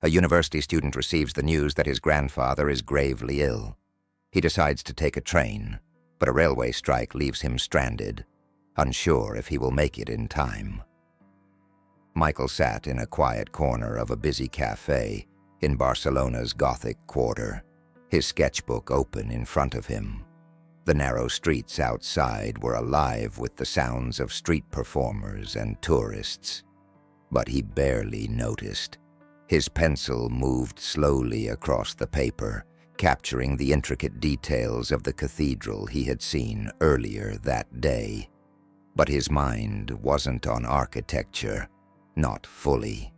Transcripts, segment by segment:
A university student receives the news that his grandfather is gravely ill. He decides to take a train, but a railway strike leaves him stranded, unsure if he will make it in time. Michael sat in a quiet corner of a busy cafe in Barcelona's Gothic quarter, his sketchbook open in front of him. The narrow streets outside were alive with the sounds of street performers and tourists, but he barely noticed. His pencil moved slowly across the paper, capturing the intricate details of the cathedral he had seen earlier that day. But his mind wasn't on architecture, not fully.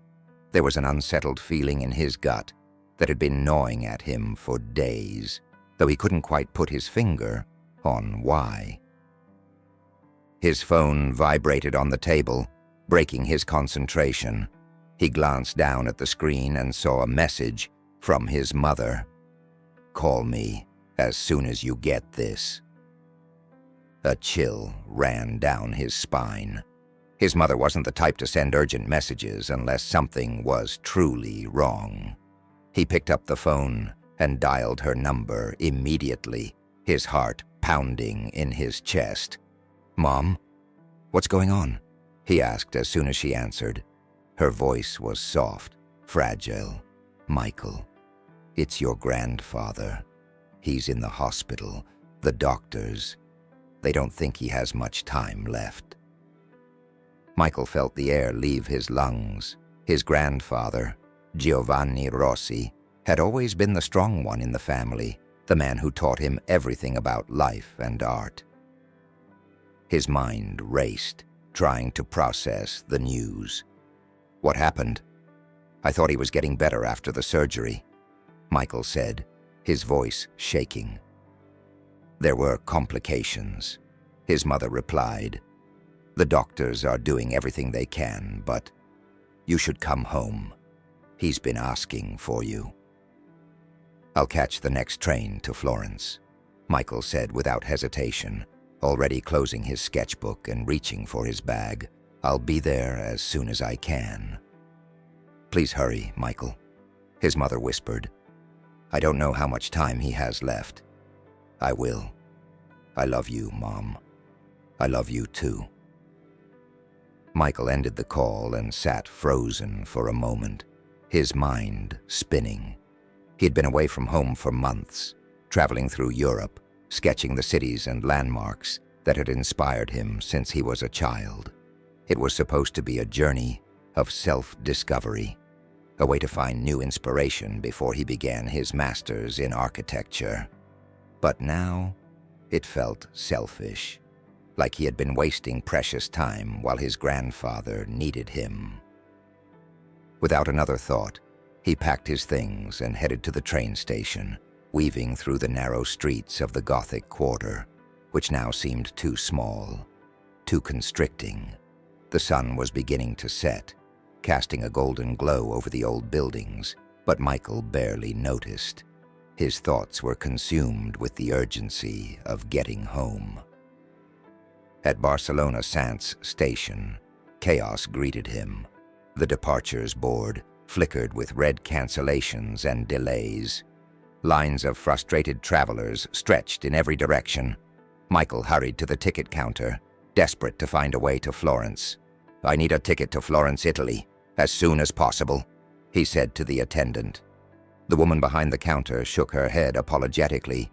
There was an unsettled feeling in his gut that had been gnawing at him for days, though he couldn't quite put his finger on why. His phone vibrated on the table, breaking his concentration. He glanced down at the screen and saw a message from his mother. "Call me as soon as you get this." A chill ran down his spine. His mother wasn't the type to send urgent messages unless something was truly wrong. He picked up the phone and dialed her number immediately, his heart pounding in his chest. "Mom, what's going on?" he asked as soon as she answered. Her voice was soft, fragile. "Michael, it's your grandfather. He's in the hospital. The doctors, they don't think he has much time left." Michael felt the air leave his lungs. His grandfather, Giovanni Rossi, had always been the strong one in the family, the man who taught him everything about life and art. His mind raced, trying to process the news. "What happened?" "I thought he was getting better after the surgery," Michael said, his voice shaking. "There were complications," his mother replied. "The doctors are doing everything they can, but you should come home. He's been asking for you." "I'll catch the next train to Florence," Michael said without hesitation, already closing his sketchbook and reaching for his bag. "I'll be there as soon as I can." "Please hurry, Michael," his mother whispered. "I don't know how much time he has left." "I will. I love you, Mom. I love you too." Michael ended the call and sat frozen for a moment, his mind spinning. He had been away from home for months, traveling through Europe, sketching the cities and landmarks that had inspired him since he was a child. It was supposed to be a journey of self-discovery, a way to find new inspiration before he began his master's in architecture. But now, it felt selfish, like he had been wasting precious time while his grandfather needed him. Without another thought, he packed his things and headed to the train station, weaving through the narrow streets of the Gothic quarter, which now seemed too small, too constricting. The sun was beginning to set, casting a golden glow over the old buildings, but Michael barely noticed. His thoughts were consumed with the urgency of getting home. At Barcelona Sants station, chaos greeted him. The departures board flickered with red cancellations and delays. Lines of frustrated travelers stretched in every direction. Michael hurried to the ticket counter, desperate to find a way to Florence. "I need a ticket to Florence, Italy, as soon as possible," he said to the attendant. The woman behind the counter shook her head apologetically.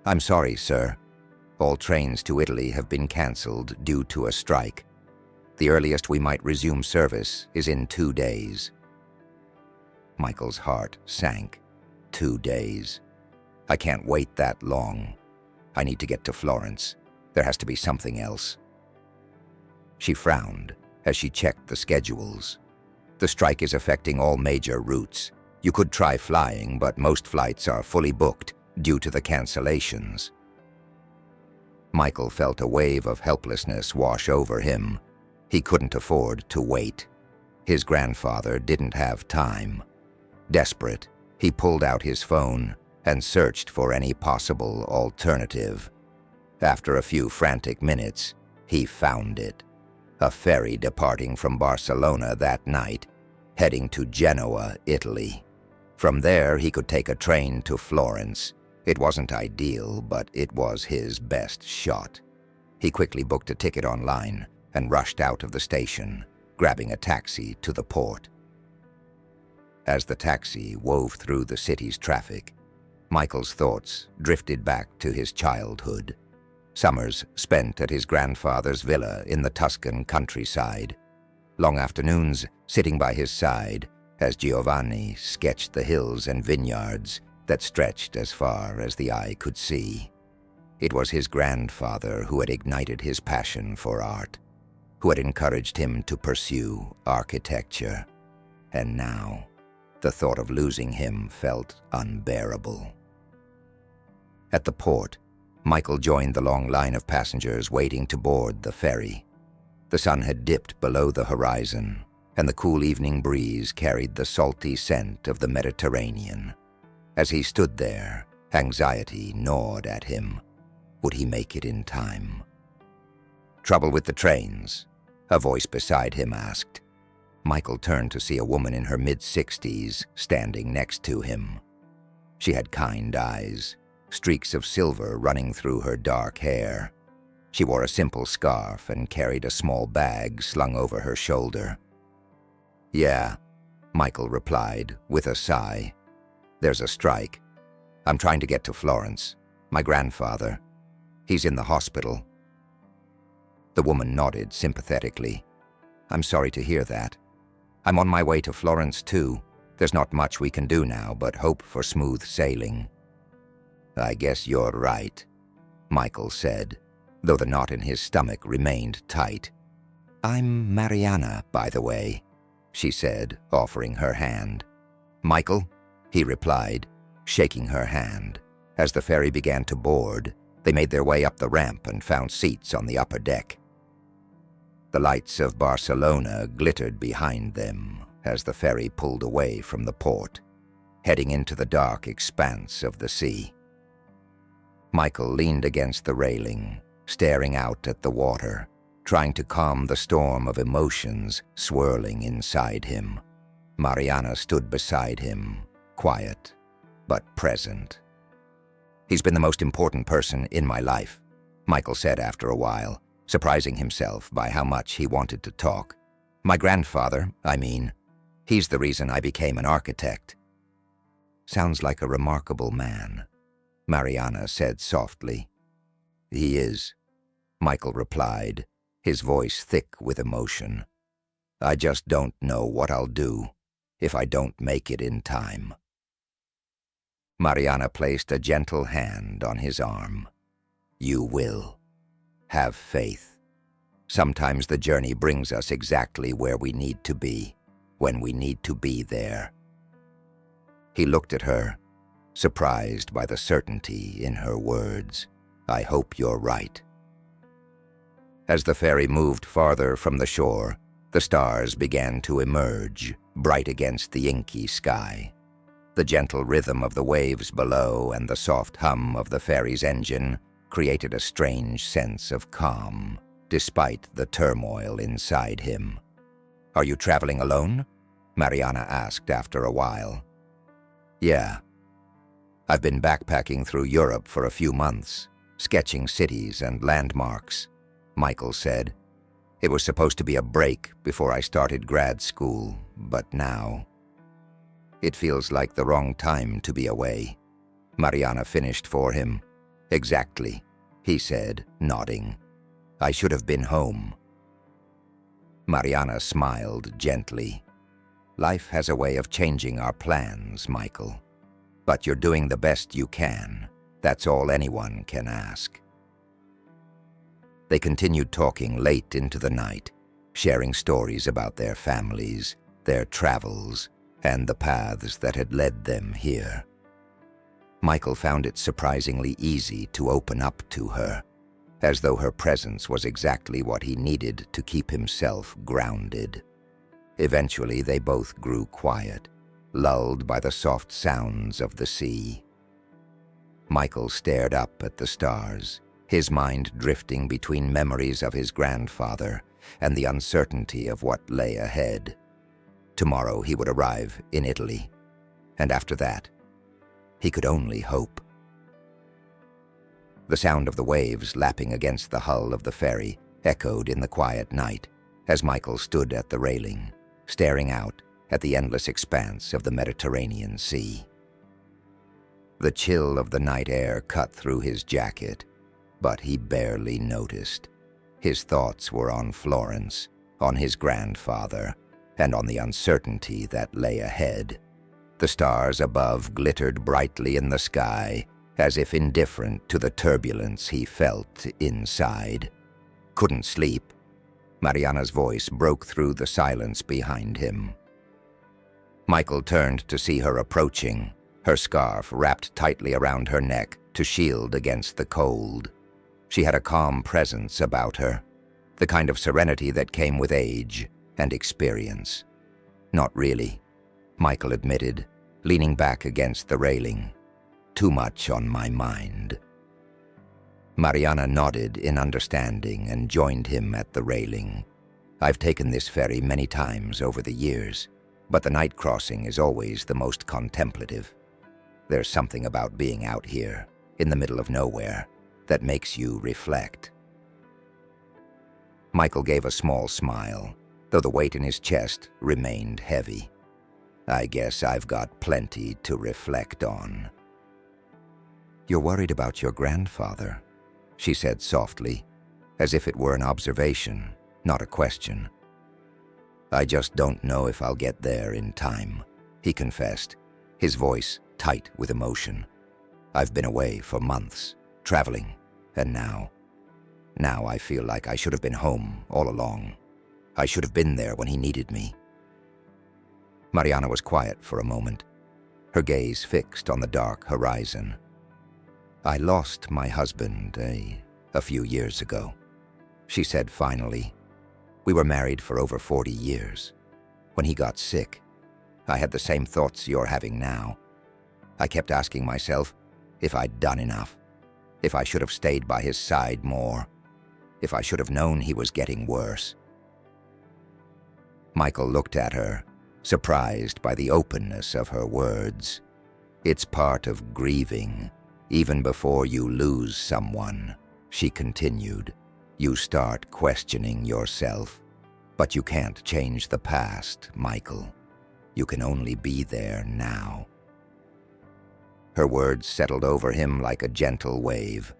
"I'm sorry, sir. All trains to Italy have been cancelled due to a strike. The earliest we might resume service is in 2 days." Michael's heart sank. 2 days. "I can't wait that long. I need to get to Florence. There has to be something else." She frowned as she checked the schedules. "The strike is affecting all major routes. You could try flying, but most flights are fully booked due to the cancellations." Michael felt a wave of helplessness wash over him. He couldn't afford to wait. His grandfather didn't have time. Desperate, he pulled out his phone and searched for any possible alternative. After a few frantic minutes, he found it. A ferry departing from Barcelona that night. heading to Genoa, Italy. From there, he could take a train to Florence. It wasn't ideal, but it was his best shot. He quickly booked a ticket online and rushed out of the station, grabbing a taxi to the port. As the taxi wove through the city's traffic, Michael's thoughts drifted back to his childhood. Summers spent at his grandfather's villa in the Tuscan countryside. Long afternoons sitting by his side as Giovanni sketched the hills and vineyards that stretched as far as the eye could see. It was his grandfather who had ignited his passion for art, who had encouraged him to pursue architecture. And now, the thought of losing him felt unbearable. At the port, Michael joined the long line of passengers waiting to board the ferry. The sun had dipped below the horizon, and the cool evening breeze carried the salty scent of the Mediterranean. As he stood there, anxiety gnawed at him. Would he make it in time? "Trouble with the trains?" a voice beside him asked. Michael turned to see a woman in her mid-60s standing next to him. She had kind eyes, streaks of silver running through her dark hair. She wore a simple scarf and carried a small bag slung over her shoulder. "Yeah," Michael replied with a sigh. "There's a strike. I'm trying to get to Florence. My grandfather. He's in the hospital." The woman nodded sympathetically. "I'm sorry to hear that. I'm on my way to Florence too. There's not much we can do now but hope for smooth sailing." "I guess you're right," Michael said, though the knot in his stomach remained tight. "I'm Mariana, by the way," she said, offering her hand. "Michael," he replied, shaking her hand. As the ferry began to board, they made their way up the ramp and found seats on the upper deck. The lights of Barcelona glittered behind them as the ferry pulled away from the port, heading into the dark expanse of the sea. Michael leaned against the railing, staring out at the water, trying to calm the storm of emotions swirling inside him. Mariana stood beside him, quiet but present. "He's been the most important person in my life," Michael said after a while, surprising himself by how much he wanted to talk. "My grandfather, I mean. He's the reason I became an architect." "Sounds like a remarkable man," Mariana said softly. "He is," Michael replied, his voice thick with emotion. "I just don't know what I'll do if I don't make it in time." Mariana placed a gentle hand on his arm. "You will. Have faith. Sometimes the journey brings us exactly where we need to be, when we need to be there." He looked at her, surprised by the certainty in her words. "I hope you're right." As the ferry moved farther from the shore, the stars began to emerge, bright against the inky sky. The gentle rhythm of the waves below and the soft hum of the ferry's engine created a strange sense of calm, despite the turmoil inside him. "Are you traveling alone?" Mariana asked after a while. "Yeah. I've been backpacking through Europe for a few months, sketching cities and landmarks," Michael said. "It was supposed to be a break before I started grad school, but now it feels like the wrong time to be away." Mariana finished for him. "Exactly," he said, nodding. "I should have been home." Mariana smiled gently. "Life has a way of changing our plans, Michael. But you're doing the best you can. That's all anyone can ask." They continued talking late into the night, sharing stories about their families, their travels, and the paths that had led them here. Michael found it surprisingly easy to open up to her, as though her presence was exactly what he needed to keep himself grounded. Eventually, they both grew quiet, lulled by the soft sounds of the sea. Michael stared up at the stars, his mind drifting between memories of his grandfather and the uncertainty of what lay ahead. Tomorrow he would arrive in Italy, and after that, he could only hope. The sound of the waves lapping against the hull of the ferry echoed in the quiet night as Michael stood at the railing, staring out at the endless expanse of the Mediterranean Sea. The chill of the night air cut through his jacket, but he barely noticed. His thoughts were on Florence, on his grandfather, and on the uncertainty that lay ahead. The stars above glittered brightly in the sky, as if indifferent to the turbulence he felt inside. Couldn't sleep. Mariana's voice broke through the silence behind him. Michael turned to see her approaching, her scarf wrapped tightly around her neck to shield against the cold. She had a calm presence about her, the kind of serenity that came with age and experience. Not really, Michael admitted, leaning back against the railing. Too much on my mind. Mariana nodded in understanding and joined him at the railing. I've taken this ferry many times over the years, but the night crossing is always the most contemplative. There's something about being out here, in the middle of nowhere, that makes you reflect. Michael gave a small smile, though the weight in his chest remained heavy. I guess I've got plenty to reflect on. You're worried about your grandfather, she said softly, as if it were an observation, not a question. I just don't know if I'll get there in time, he confessed, his voice tight with emotion. I've been away for months, traveling, and now I feel like I should have been home all along. I should have been there when he needed me. Mariana was quiet for a moment, her gaze fixed on the dark horizon. I lost my husband a few years ago, she said finally. We were married for over 40 years. When he got sick, I had the same thoughts you're having now. I kept asking myself if I'd done enough, if I should have stayed by his side more, if I should have known he was getting worse. Michael looked at her, surprised by the openness of her words. It's part of grieving. Even before you lose someone, she continued, you start questioning yourself. But you can't change the past, Michael. You can only be there now. Her words settled over him like a gentle wave,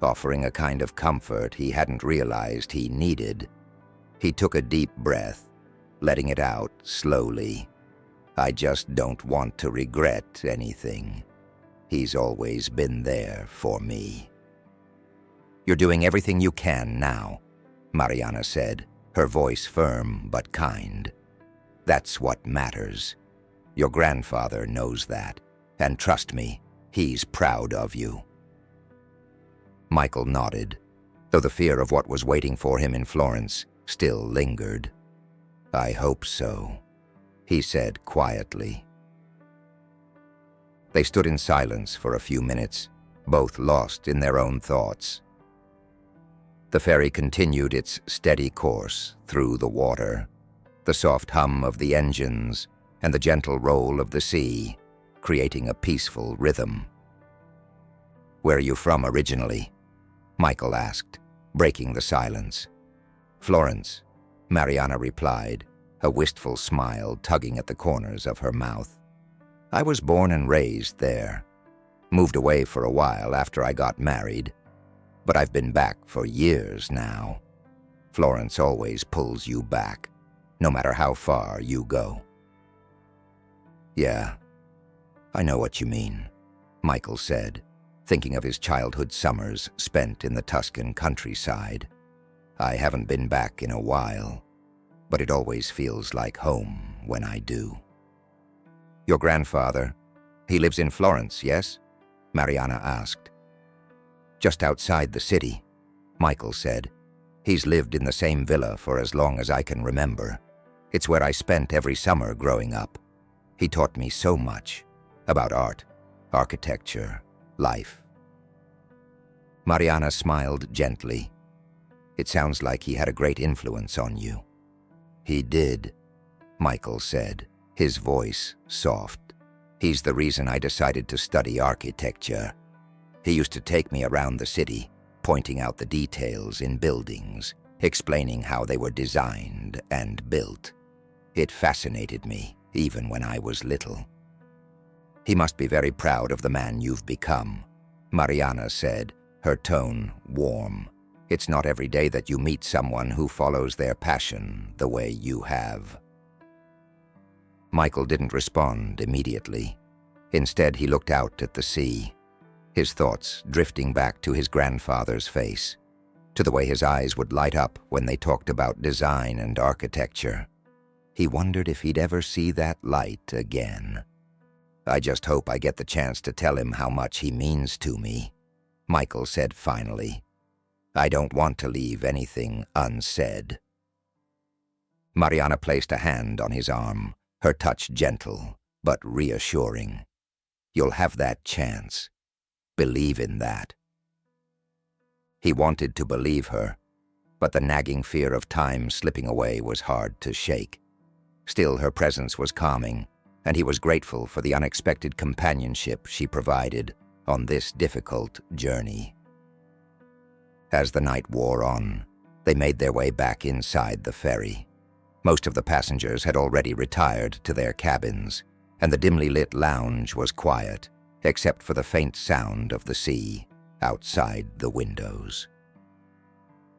offering a kind of comfort he hadn't realized he needed. He took a deep breath, letting it out slowly. I just don't want to regret anything. He's always been there for me. You're doing everything you can now, Mariana said, her voice firm but kind. That's what matters. Your grandfather knows that, and trust me, he's proud of you. Michael nodded, though the fear of what was waiting for him in Florence still lingered. I hope so, he said quietly. They stood in silence for a few minutes, both lost in their own thoughts. The ferry continued its steady course through the water, the soft hum of the engines and the gentle roll of the sea, creating a peaceful rhythm. Where are you from originally? Michael asked, breaking the silence. Florence, Mariana replied, a wistful smile tugging at the corners of her mouth. I was born and raised there. Moved away for a while after I got married, but I've been back for years now. Florence always pulls you back, no matter how far you go. Yeah, I know what you mean, Michael said, thinking of his childhood summers spent in the Tuscan countryside. I haven't been back in a while, but it always feels like home when I do. Your grandfather, he lives in Florence, yes? Mariana asked. Just outside the city, Michael said. He's lived in the same villa for as long as I can remember. It's where I spent every summer growing up. He taught me so much about art, architecture, life. Mariana smiled gently. It sounds like he had a great influence on you. He did. Michael said, his voice soft. "He's the reason I decided to study architecture. He used to take me around the city, pointing out the details in buildings, explaining how they were designed and built. It fascinated me, even when I was little." "He must be very proud of the man you've become," Mariana said, her tone warm. "It's not every day that you meet someone who follows their passion the way you have." Michael didn't respond immediately. Instead, he looked out at the sea, his thoughts drifting back to his grandfather's face, to the way his eyes would light up when they talked about design and architecture. He wondered if he'd ever see that light again. "I just hope I get the chance to tell him how much he means to me," Michael said finally. "I don't want to leave anything unsaid." Mariana placed a hand on his arm, her touch gentle but reassuring. "You'll have that chance. Believe in that." He wanted to believe her, but the nagging fear of time slipping away was hard to shake. Still, her presence was calming, and he was grateful for the unexpected companionship she provided on this difficult journey. As the night wore on, they made their way back inside the ferry. Most of the passengers had already retired to their cabins, and the dimly lit lounge was quiet, except for the faint sound of the sea outside the windows.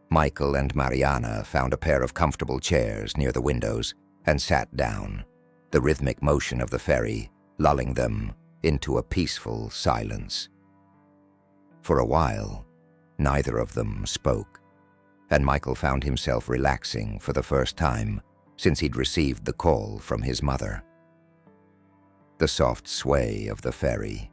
Michael and Mariana found a pair of comfortable chairs near the windows and sat down, the rhythmic motion of the ferry lulling them into a peaceful silence. For a while, neither of them spoke, and Michael found himself relaxing for the first time since he'd received the call from his mother. The soft sway of the ferry,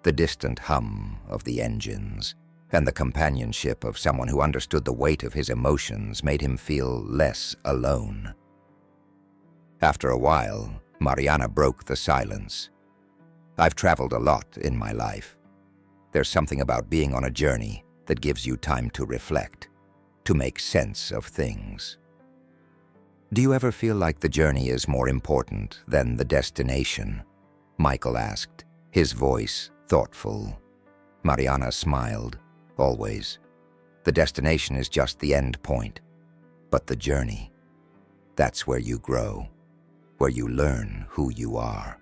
the distant hum of the engines, and the companionship of someone who understood the weight of his emotions made him feel less alone. After a while, Mariana broke the silence. "I've traveled a lot in my life. There's something about being on a journey that gives you time to reflect, to make sense of things. Do you ever feel like the journey is more important than the destination?" Michael asked, his voice thoughtful. Mariana smiled, always. "The destination is just the end point, but the journey, that's where you grow, where you learn who you are."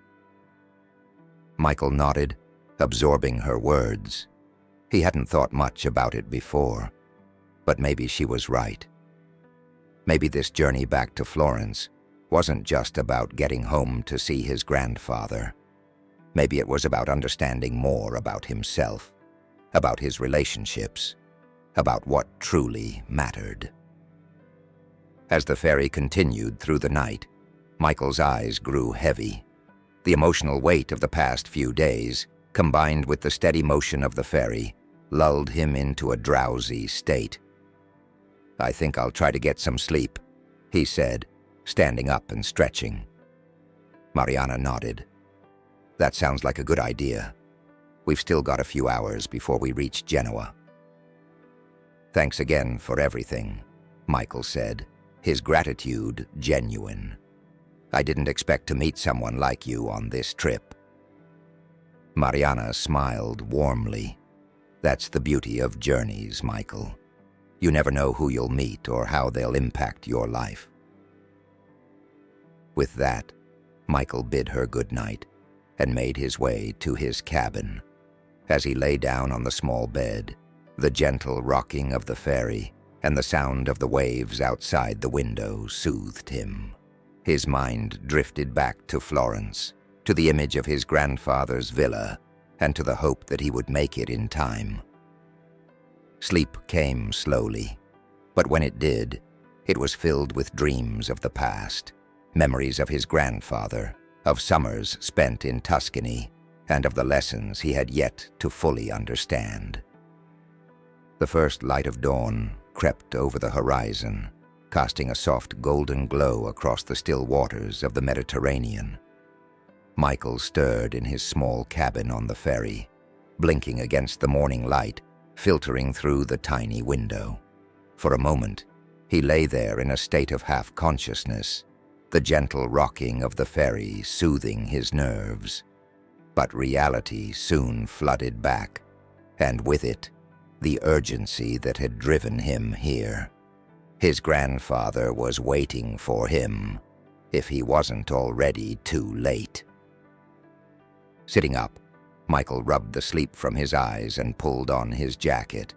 Michael nodded, absorbing her words. He hadn't thought much about it before, but maybe she was right. Maybe this journey back to Florence wasn't just about getting home to see his grandfather. Maybe it was about understanding more about himself, about his relationships, about what truly mattered. As the ferry continued through the night, Michael's eyes grew heavy. The emotional weight of the past few days, combined with the steady motion of the ferry, lulled him into a drowsy state. "I think I'll try to get some sleep," he said, standing up and stretching. Mariana nodded. "That sounds like a good idea. We've still got a few hours before we reach Genoa." "Thanks again for everything," Michael said, his gratitude genuine. "I didn't expect to meet someone like you on this trip." Mariana smiled warmly. "That's the beauty of journeys, Michael. You never know who you'll meet or how they'll impact your life." With that, Michael bid her good night and made his way to his cabin. As he lay down on the small bed, the gentle rocking of the ferry and the sound of the waves outside the window soothed him. His mind drifted back to Florence, to the image of his grandfather's villa, and to the hope that he would make it in time. Sleep came slowly, but when it did, it was filled with dreams of the past, memories of his grandfather, of summers spent in Tuscany, and of the lessons he had yet to fully understand. The first light of dawn crept over the horizon, casting a soft golden glow across the still waters of the Mediterranean. Michael stirred in his small cabin on the ferry, blinking against the morning light, filtering through the tiny window. For a moment, he lay there in a state of half-consciousness, the gentle rocking of the ferry soothing his nerves. But reality soon flooded back, and with it, the urgency that had driven him here. His grandfather was waiting for him, if he wasn't already too late. Sitting up, Michael rubbed the sleep from his eyes and pulled on his jacket.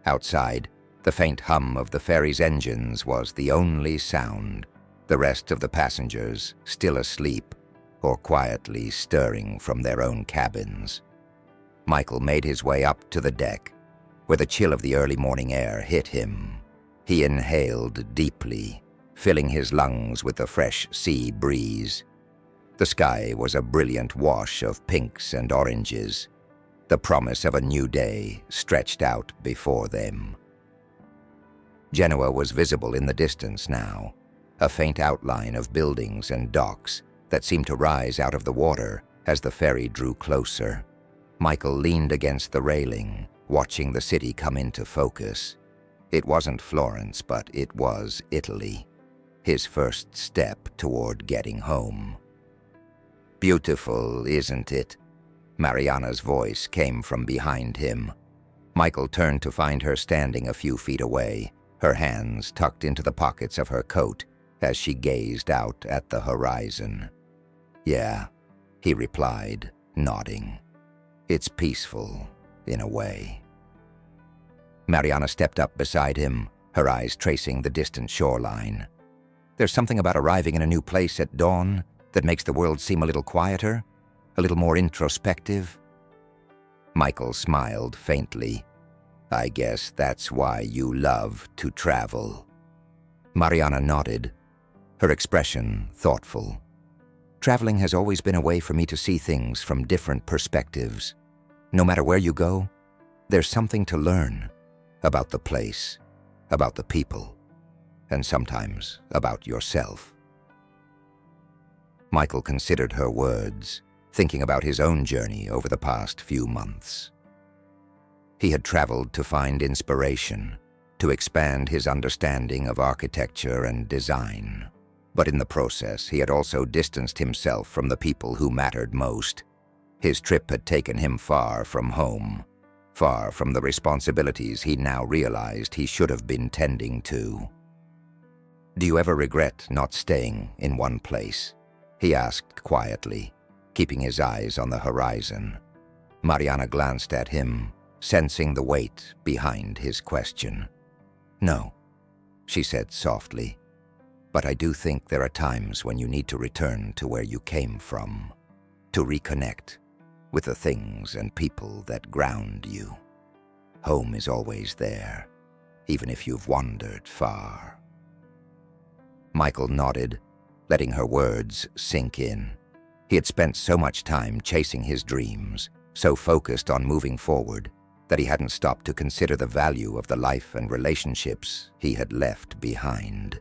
Outside, the faint hum of the ferry's engines was the only sound, the rest of the passengers still asleep or quietly stirring from their own cabins. Michael made his way up to the deck, where the chill of the early morning air hit him. He inhaled deeply, filling his lungs with the fresh sea breeze. The sky was a brilliant wash of pinks and oranges, the promise of a new day stretched out before them. Genoa was visible in the distance now, a faint outline of buildings and docks that seemed to rise out of the water as the ferry drew closer. Michael leaned against the railing, watching the city come into focus. It wasn't Florence, but it was Italy, his first step toward getting home. "Beautiful, isn't it?" Mariana's voice came from behind him. Michael turned to find her standing a few feet away, her hands tucked into the pockets of her coat as she gazed out at the horizon. "Yeah," he replied, nodding. "It's peaceful, in a way." Mariana stepped up beside him, her eyes tracing the distant shoreline. "There's something about arriving in a new place at dawn that makes the world seem a little quieter, a little more introspective." Michael smiled faintly. "I guess that's why you love to travel." Mariana nodded, her expression thoughtful. "Traveling has always been a way for me to see things from different perspectives. No matter where you go, there's something to learn about the place, about the people, and sometimes about yourself." Michael considered her words, thinking about his own journey over the past few months. He had traveled to find inspiration, to expand his understanding of architecture and design. But in the process, he had also distanced himself from the people who mattered most. His trip had taken him far from home, far from the responsibilities he now realized he should have been tending to. "Do you ever regret not staying in one place?" he asked quietly, keeping his eyes on the horizon. Mariana glanced at him, sensing the weight behind his question. "No," she said softly, "but I do think there are times when you need to return to where you came from, to reconnect with the things and people that ground you. Home is always there, even if you've wandered far." Michael nodded, letting her words sink in. He had spent so much time chasing his dreams, so focused on moving forward, that he hadn't stopped to consider the value of the life and relationships he had left behind.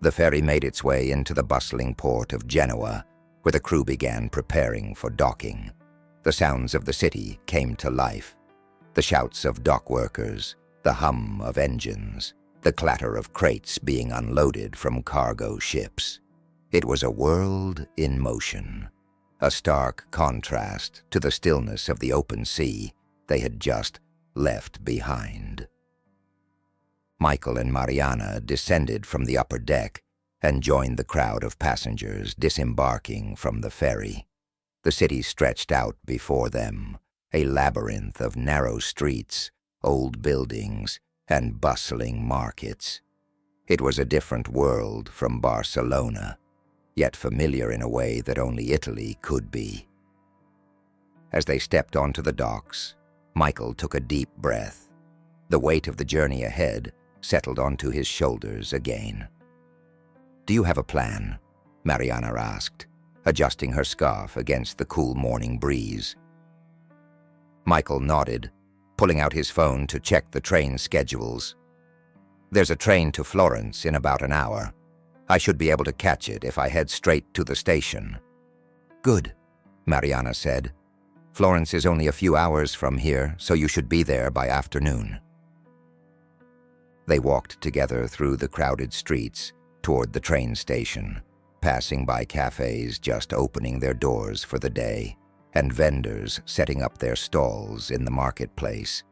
The ferry made its way into the bustling port of Genoa, where the crew began preparing for docking. The sounds of the city came to life. The shouts of dock workers, the hum of engines, the clatter of crates being unloaded from cargo ships. It was a world in motion, a stark contrast to the stillness of the open sea they had just left behind. Michael and Mariana descended from the upper deck and joined the crowd of passengers disembarking from the ferry. The city stretched out before them, a labyrinth of narrow streets, old buildings, and bustling markets. It was a different world from Barcelona, yet familiar in a way that only Italy could be. As they stepped onto the docks, Michael took a deep breath. The weight of the journey ahead settled onto his shoulders again. "Do you have a plan?" Mariana asked, adjusting her scarf against the cool morning breeze. Michael nodded, pulling out his phone to check the train schedules. "There's a train to Florence in about an hour. I should be able to catch it if I head straight to the station." "Good," Mariana said. "Florence is only a few hours from here, so you should be there by afternoon." They walked together through the crowded streets, toward the train station, passing by cafes just opening their doors for the day, and vendors setting up their stalls in the marketplace.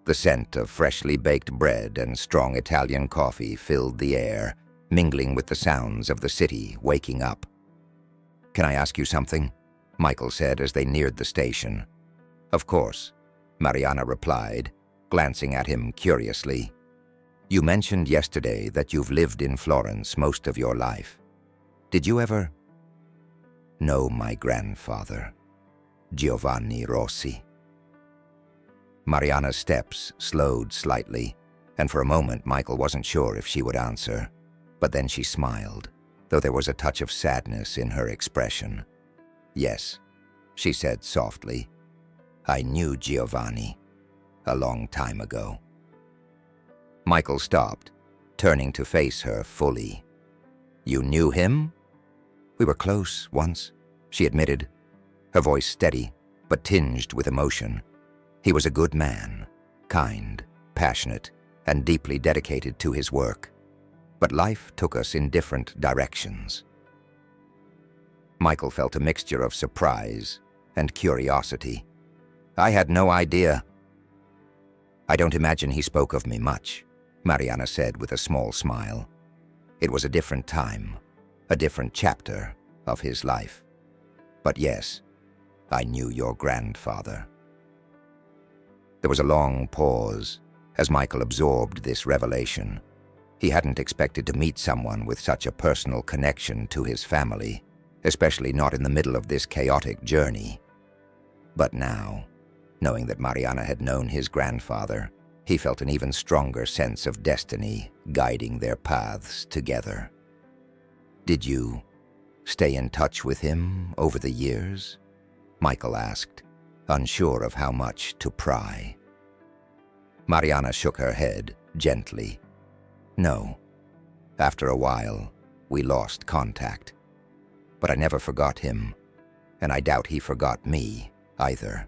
The scent of freshly baked bread and strong Italian coffee filled the air, mingling with the sounds of the city waking up. "Can I ask you something?" Michael said as they neared the station. "Of course," Mariana replied, glancing at him curiously. "You mentioned yesterday that you've lived in Florence most of your life. Did you ever know my grandfather, Giovanni Rossi?" Mariana's steps slowed slightly, and for a moment Michael wasn't sure if she would answer, but then she smiled, though there was a touch of sadness in her expression. "Yes," she said softly. "I knew Giovanni a long time ago." Michael stopped, turning to face her fully. "You knew him?" "We were close once," she admitted, her voice steady but tinged with emotion. "He was a good man, kind, passionate, and deeply dedicated to his work. But life took us in different directions." Michael felt a mixture of surprise and curiosity. "I had no idea." "I don't imagine he spoke of me much," Mariana said with a small smile. "It was a different time, a different chapter of his life. But yes, I knew your grandfather." There was a long pause as Michael absorbed this revelation. He hadn't expected to meet someone with such a personal connection to his family, especially not in the middle of this chaotic journey. But now, knowing that Mariana had known his grandfather, he felt an even stronger sense of destiny guiding their paths together. "Did you stay in touch with him over the years?" Michael asked, unsure of how much to pry. Mariana shook her head gently. "No. After a while, we lost contact. But I never forgot him, and I doubt he forgot me either."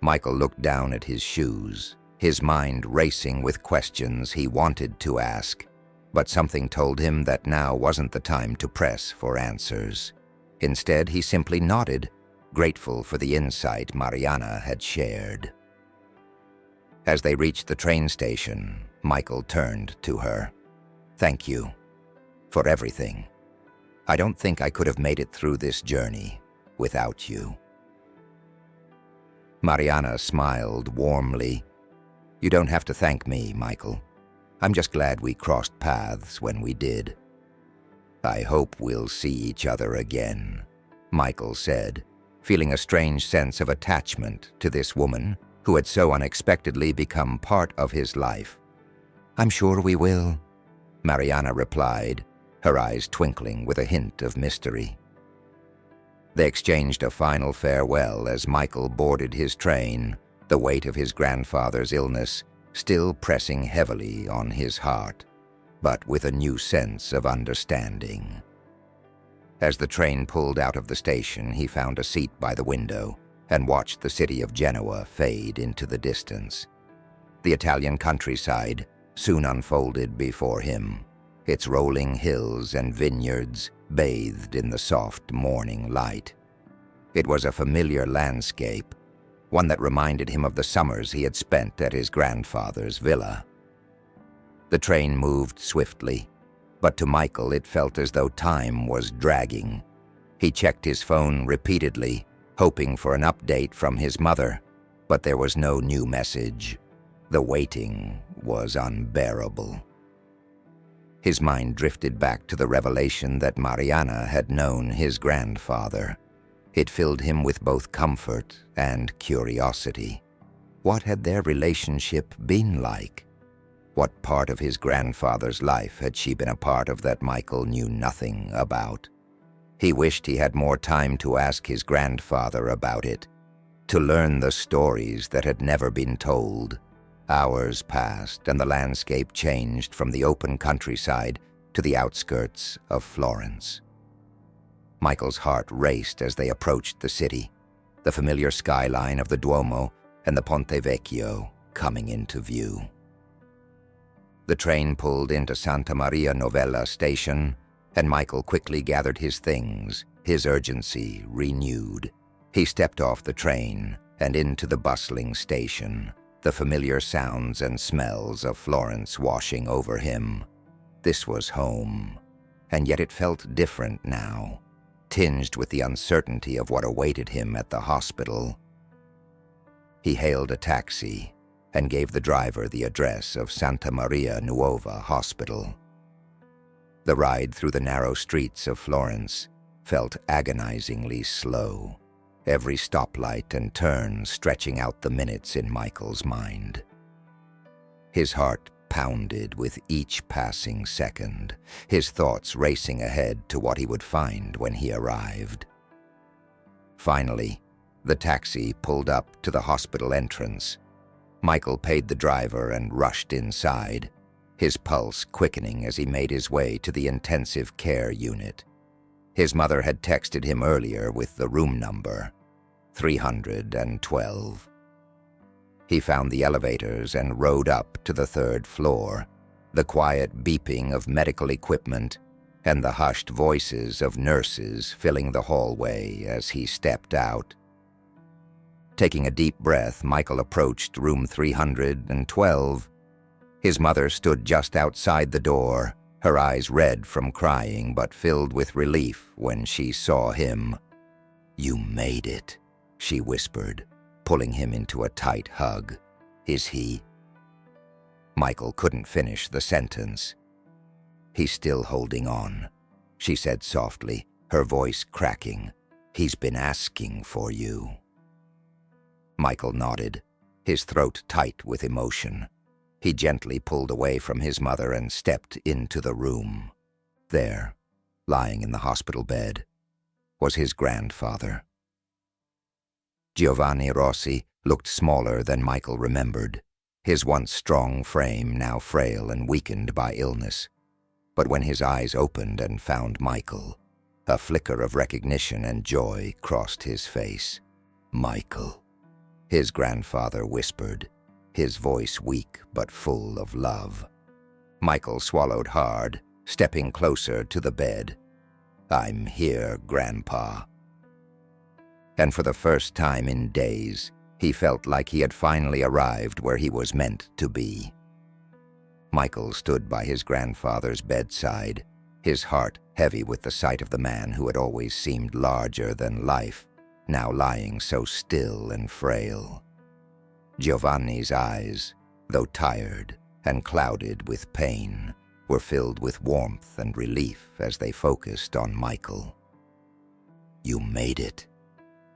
Michael looked down at his shoes, his mind racing with questions he wanted to ask, but something told him that now wasn't the time to press for answers. Instead, he simply nodded, grateful for the insight Mariana had shared. As they reached the train station, Michael turned to her. "Thank you for everything. I don't think I could have made it through this journey without you." Mariana smiled warmly. "You don't have to thank me, Michael. I'm just glad we crossed paths when we did." "I hope we'll see each other again," Michael said, feeling a strange sense of attachment to this woman who had so unexpectedly become part of his life. "I'm sure we will," Mariana replied, her eyes twinkling with a hint of mystery. They exchanged a final farewell as Michael boarded his train, the weight of his grandfather's illness still pressing heavily on his heart, but with a new sense of understanding. As the train pulled out of the station, he found a seat by the window and watched the city of Genoa fade into the distance. The Italian countryside soon unfolded before him, its rolling hills and vineyards bathed in the soft morning light. It was a familiar landscape, one that reminded him of the summers he had spent at his grandfather's villa. The train moved swiftly, but to Michael it felt as though time was dragging. He checked his phone repeatedly, hoping for an update from his mother, but there was no new message. The waiting was unbearable. His mind drifted back to the revelation that Mariana had known his grandfather. It filled him with both comfort and curiosity. What had their relationship been like? What part of his grandfather's life had she been a part of that Michael knew nothing about? He wished he had more time to ask his grandfather about it, to learn the stories that had never been told. Hours passed, and the landscape changed from the open countryside to the outskirts of Florence. Michael's heart raced as they approached the city, the familiar skyline of the Duomo and the Ponte Vecchio coming into view. The train pulled into Santa Maria Novella station, and Michael quickly gathered his things, his urgency renewed. He stepped off the train and into the bustling station, the familiar sounds and smells of Florence washing over him. This was home, and yet it felt different now, tinged with the uncertainty of what awaited him at the hospital. He hailed a taxi and gave the driver the address of Santa Maria Nuova Hospital. The ride through the narrow streets of Florence felt agonizingly slow, every stoplight and turn stretching out the minutes in Michael's mind. His heart pounded with each passing second, his thoughts racing ahead to what he would find when he arrived. Finally, the taxi pulled up to the hospital entrance. Michael paid the driver and rushed inside, his pulse quickening as he made his way to the intensive care unit. His mother had texted him earlier with the room number, 312. He found the elevators and rode up to the third floor, the quiet beeping of medical equipment and the hushed voices of nurses filling the hallway as he stepped out. Taking a deep breath, Michael approached room 312. His mother stood just outside the door, her eyes red from crying but filled with relief when she saw him. "You made it," she whispered, pulling him into a tight hug. "Is he?" Michael couldn't finish the sentence. "He's still holding on," she said softly, her voice cracking. "He's been asking for you." Michael nodded, his throat tight with emotion. He gently pulled away from his mother and stepped into the room. There, lying in the hospital bed, was his grandfather. Giovanni Rossi looked smaller than Michael remembered, his once strong frame now frail and weakened by illness. But when his eyes opened and found Michael, a flicker of recognition and joy crossed his face. "Michael," his grandfather whispered, his voice weak but full of love. Michael swallowed hard, stepping closer to the bed. "I'm here, Grandpa." And for the first time in days, he felt like he had finally arrived where he was meant to be. Michael stood by his grandfather's bedside, his heart heavy with the sight of the man who had always seemed larger than life, now lying so still and frail. Giovanni's eyes, though tired and clouded with pain, were filled with warmth and relief as they focused on Michael. "You made it,"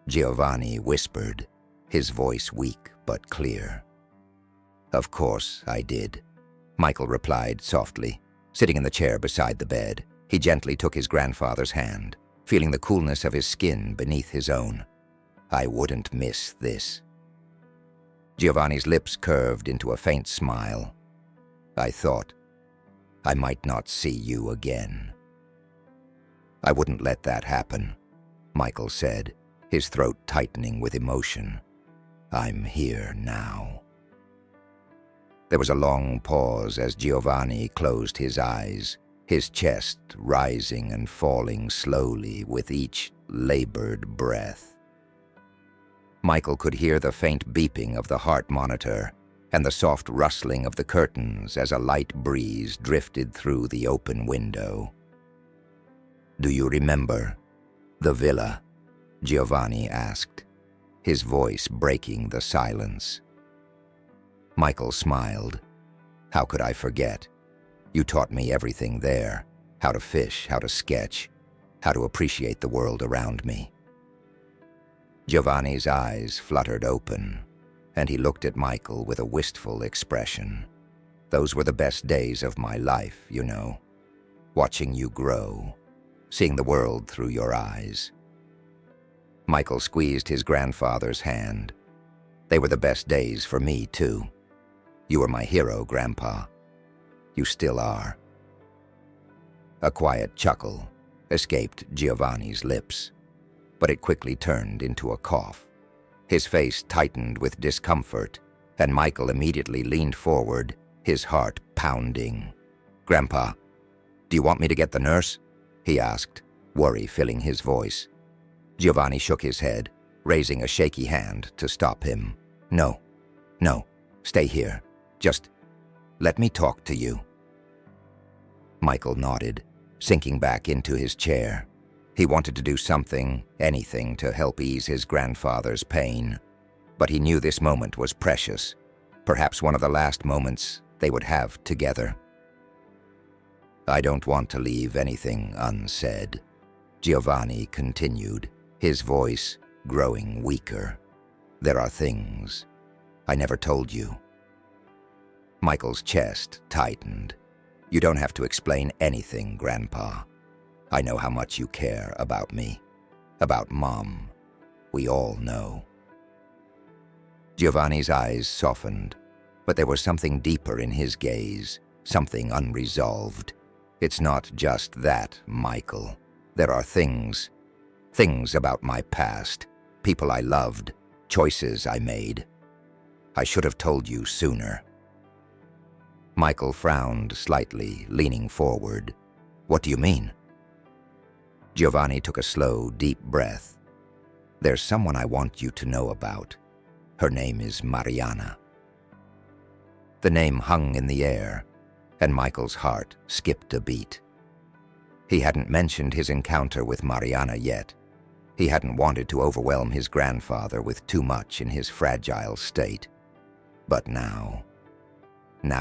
Giovanni whispered, his voice weak but clear. "Of course I did," Michael replied softly. Sitting in the chair beside the bed, he gently took his grandfather's hand, feeling the coolness of his skin beneath his own. "I wouldn't miss this." Giovanni's lips curved into a faint smile. "I thought I might not see you again." "I wouldn't let that happen," Michael said, his throat tightening with emotion. "I'm here now." There was a long pause as Giovanni closed his eyes, his chest rising and falling slowly with each labored breath. Michael could hear the faint beeping of the heart monitor and the soft rustling of the curtains as a light breeze drifted through the open window. "Do you remember the villa?" Giovanni asked, his voice breaking the silence. Michael smiled. "How could I forget? You taught me everything there, how to fish, how to sketch, how to appreciate the world around me." Giovanni's eyes fluttered open, and he looked at Michael with a wistful expression. "Those were the best days of my life, you know. Watching you grow, seeing the world through your eyes." Michael squeezed his grandfather's hand. "They were the best days for me, too. You were my hero, Grandpa. You still are." A quiet chuckle escaped Giovanni's lips, but it quickly turned into a cough. His face tightened with discomfort, and Michael immediately leaned forward, his heart pounding. "Grandpa, do you want me to get the nurse?" he asked, worry filling his voice. Giovanni shook his head, raising a shaky hand to stop him. No, stay here. Just let me talk to you." Michael nodded, sinking back into his chair. He wanted to do something, anything, to help ease his grandfather's pain. But he knew this moment was precious, perhaps one of the last moments they would have together. "I don't want to leave anything unsaid," Giovanni continued, his voice growing weaker. "There are things I never told you." Michael's chest tightened. "You don't have to explain anything, Grandpa. I know how much you care about me, about Mom. We all know." Giovanni's eyes softened, but there was something deeper in his gaze, something unresolved. "It's not just that, Michael. There are things about my past, people I loved, choices I made. I should have told you sooner." Michael frowned slightly, leaning forward. "What do you mean?" Giovanni took a slow, deep breath. "There's someone I want you to know about. Her name is Mariana." The name hung in the air, and Michael's heart skipped a beat. He hadn't mentioned his encounter with Mariana yet. He hadn't wanted to overwhelm his grandfather with too much in his fragile state. But now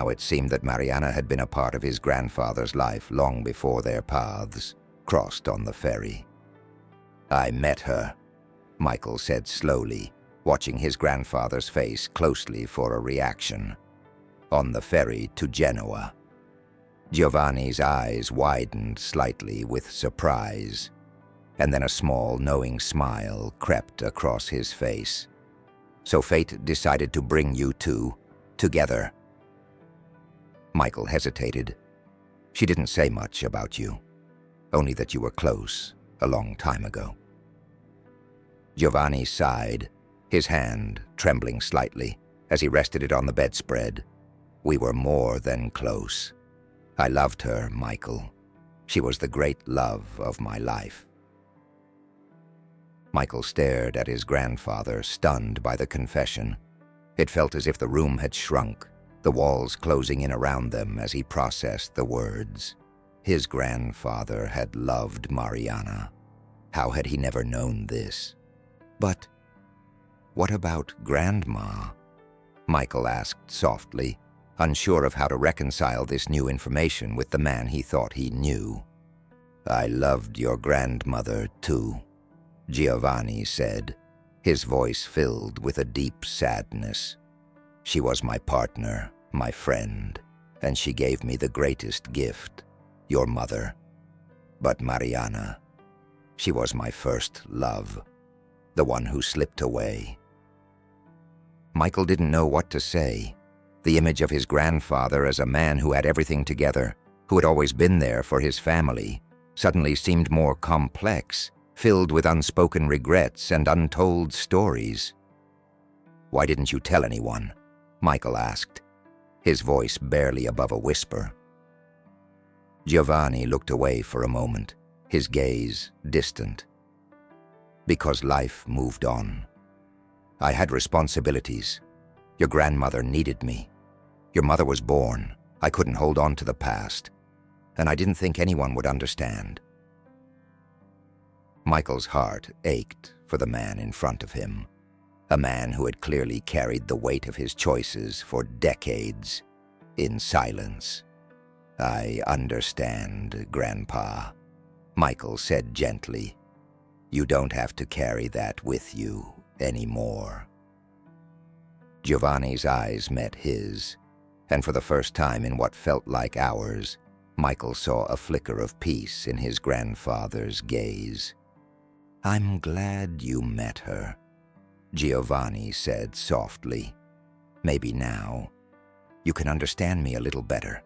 it seemed that Mariana had been a part of his grandfather's life long before their paths crossed on the ferry. "I met her," Michael said slowly, watching his grandfather's face closely for a reaction. "On the ferry to Genoa." Giovanni's eyes widened slightly with surprise, and then a small, knowing smile crept across his face. "So fate decided to bring you two together." Michael hesitated. "She didn't say much about you, only that you were close a long time ago." Giovanni sighed, his hand trembling slightly as he rested it on the bedspread. "We were more than close. I loved her, Michael. She was the great love of my life." Michael stared at his grandfather, stunned by the confession. It felt as if the room had shrunk, the walls closing in around them as he processed the words. His grandfather had loved Mariana. How had he never known this? "But what about Grandma?" Michael asked softly, unsure of how to reconcile this new information with the man he thought he knew. "I loved your grandmother too," Giovanni said, his voice filled with a deep sadness. "She was my partner, my friend, and she gave me the greatest gift, your mother. But Mariana, she was my first love, the one who slipped away." Michael didn't know what to say. The image of his grandfather as a man who had everything together, who had always been there for his family, suddenly seemed more complex, filled with unspoken regrets and untold stories. "Why didn't you tell anyone?" Michael asked, his voice barely above a whisper. Giovanni looked away for a moment, his gaze distant. "Because life moved on. I had responsibilities. Your grandmother needed me. Your mother was born. I couldn't hold on to the past, and I didn't think anyone would understand." Michael's heart ached for the man in front of him, a man who had clearly carried the weight of his choices for decades, in silence. "I understand, Grandpa," Michael said gently. "You don't have to carry that with you anymore." Giovanni's eyes met his, and for the first time in what felt like hours, Michael saw a flicker of peace in his grandfather's gaze. "I'm glad you met her," Giovanni said softly. "Maybe now you can understand me a little better."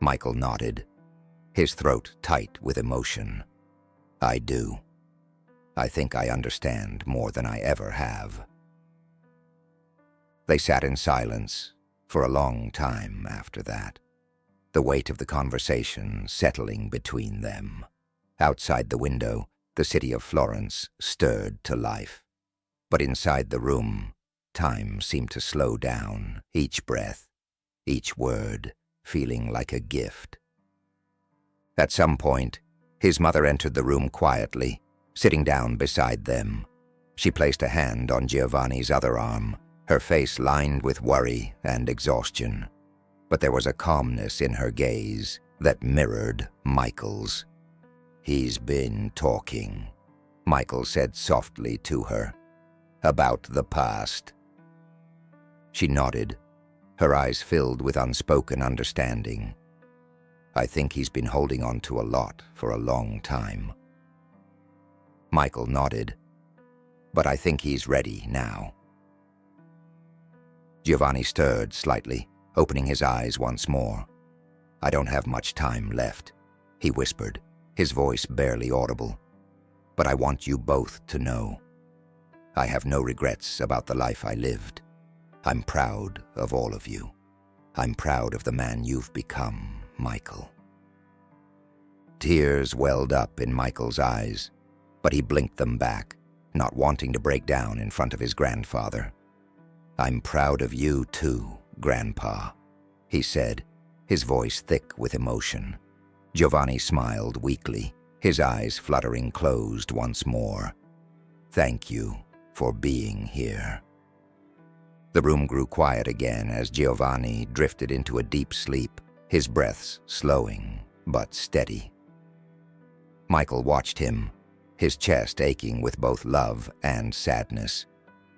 Michael nodded, his throat tight with emotion. "I do. I think I understand more than I ever have." They sat in silence, for a long time after that, the weight of the conversation settling between them. Outside the window, the city of Florence stirred to life. But inside the room, time seemed to slow down, each breath, each word feeling like a gift. At some point, his mother entered the room quietly, sitting down beside them. She placed a hand on Giovanni's other arm, her face lined with worry and exhaustion. But there was a calmness in her gaze that mirrored Michael's. "He's been talking," Michael said softly to her, "about the past." She nodded, her eyes filled with unspoken understanding. "I think he's been holding on to a lot for a long time." Michael nodded, "But I think he's ready now." Giovanni stirred slightly, opening his eyes once more. "I don't have much time left," he whispered, his voice barely audible. "But I want you both to know. I have no regrets about the life I lived. I'm proud of all of you. I'm proud of the man you've become, Michael." Tears welled up in Michael's eyes, but he blinked them back, not wanting to break down in front of his grandfather. "I'm proud of you too, Grandpa," he said, his voice thick with emotion. Giovanni smiled weakly, his eyes fluttering closed once more. "Thank you for being here." The room grew quiet again as Giovanni drifted into a deep sleep, his breaths slowing but steady. Michael watched him, his chest aching with both love and sadness.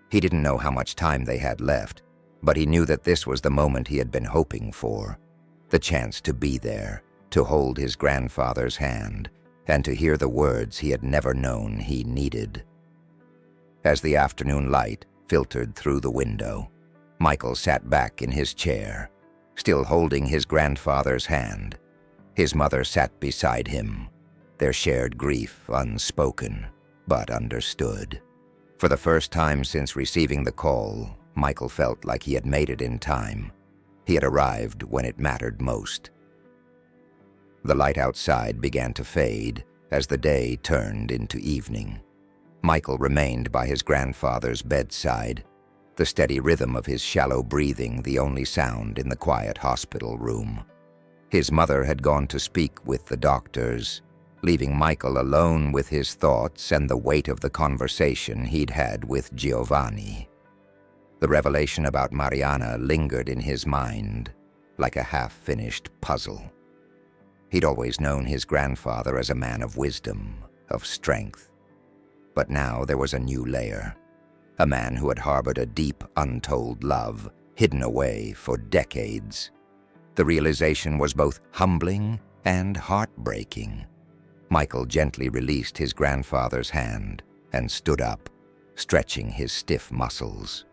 He didn't know how much time they had left, but he knew that this was the moment he had been hoping for, the chance to be there, to hold his grandfather's hand, and to hear the words he had never known he needed. As the afternoon light filtered through the window, Michael sat back in his chair, still holding his grandfather's hand. His mother sat beside him, their shared grief unspoken, but understood. For the first time since receiving the call, Michael felt like he had made it in time. He had arrived when it mattered most. The light outside began to fade as the day turned into evening. Michael remained by his grandfather's bedside, the steady rhythm of his shallow breathing the only sound in the quiet hospital room. His mother had gone to speak with the doctors, leaving Michael alone with his thoughts and the weight of the conversation he'd had with Giovanni. The revelation about Mariana lingered in his mind like a half-finished puzzle. He'd always known his grandfather as a man of wisdom, of strength. But now there was a new layer, a man who had harbored a deep, untold love, hidden away for decades. The realization was both humbling and heartbreaking. Michael gently released his grandfather's hand and stood up, stretching his stiff muscles.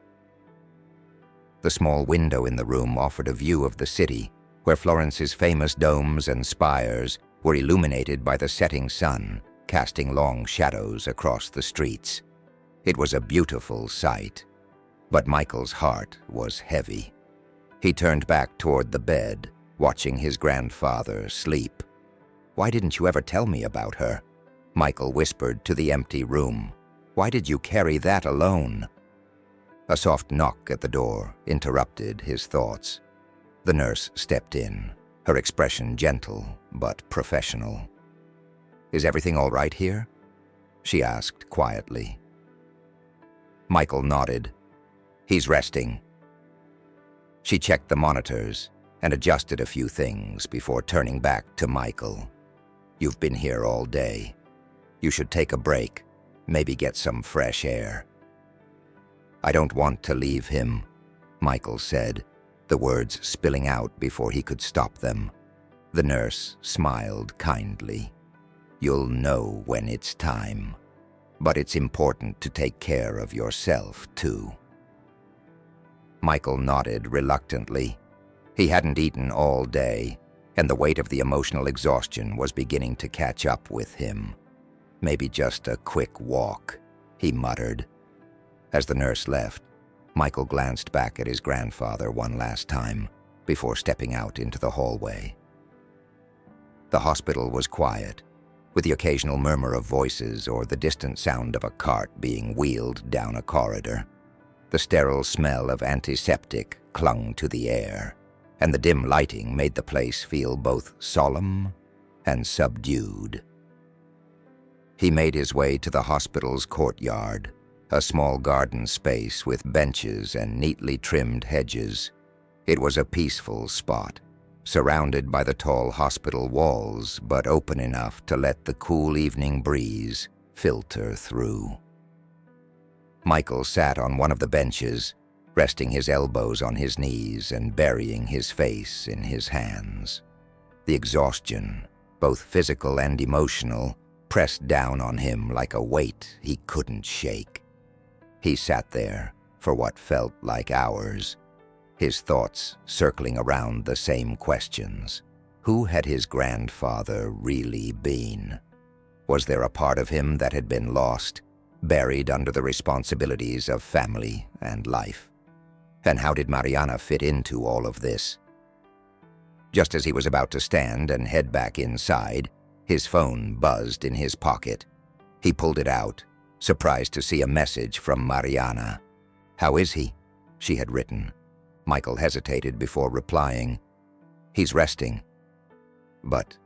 The small window in the room offered a view of the city, where Florence's famous domes and spires were illuminated by the setting sun, casting long shadows across the streets. It was a beautiful sight, but Michael's heart was heavy. He turned back toward the bed, watching his grandfather sleep. "Why didn't you ever tell me about her?" Michael whispered to the empty room. "Why did you carry that alone?" A soft knock at the door interrupted his thoughts. The nurse stepped in, her expression gentle but professional. "Is everything all right here?" she asked quietly. Michael nodded. "He's resting." She checked the monitors and adjusted a few things before turning back to Michael. "You've been here all day. You should take a break, maybe get some fresh air." "I don't want to leave him," Michael said, the words spilling out before he could stop them. The nurse smiled kindly. "You'll know when it's time, but it's important to take care of yourself, too." Michael nodded reluctantly. He hadn't eaten all day, and the weight of the emotional exhaustion was beginning to catch up with him. "Maybe just a quick walk," he muttered. As the nurse left, Michael glanced back at his grandfather one last time before stepping out into the hallway. The hospital was quiet, with the occasional murmur of voices or the distant sound of a cart being wheeled down a corridor. The sterile smell of antiseptic clung to the air, and the dim lighting made the place feel both solemn and subdued. He made his way to the hospital's courtyard, a small garden space with benches and neatly trimmed hedges. It was a peaceful spot, surrounded by the tall hospital walls, but open enough to let the cool evening breeze filter through. Michael sat on one of the benches, resting his elbows on his knees and burying his face in his hands. The exhaustion, both physical and emotional, pressed down on him like a weight he couldn't shake. He sat there for what felt like hours, his thoughts circling around the same questions. Who had his grandfather really been? Was there a part of him that had been lost, buried under the responsibilities of family and life? And how did Mariana fit into all of this? Just as he was about to stand and head back inside, his phone buzzed in his pocket. He pulled it out, surprised to see a message from Mariana. "How is he?" she had written. Michael hesitated before replying. "He's resting. But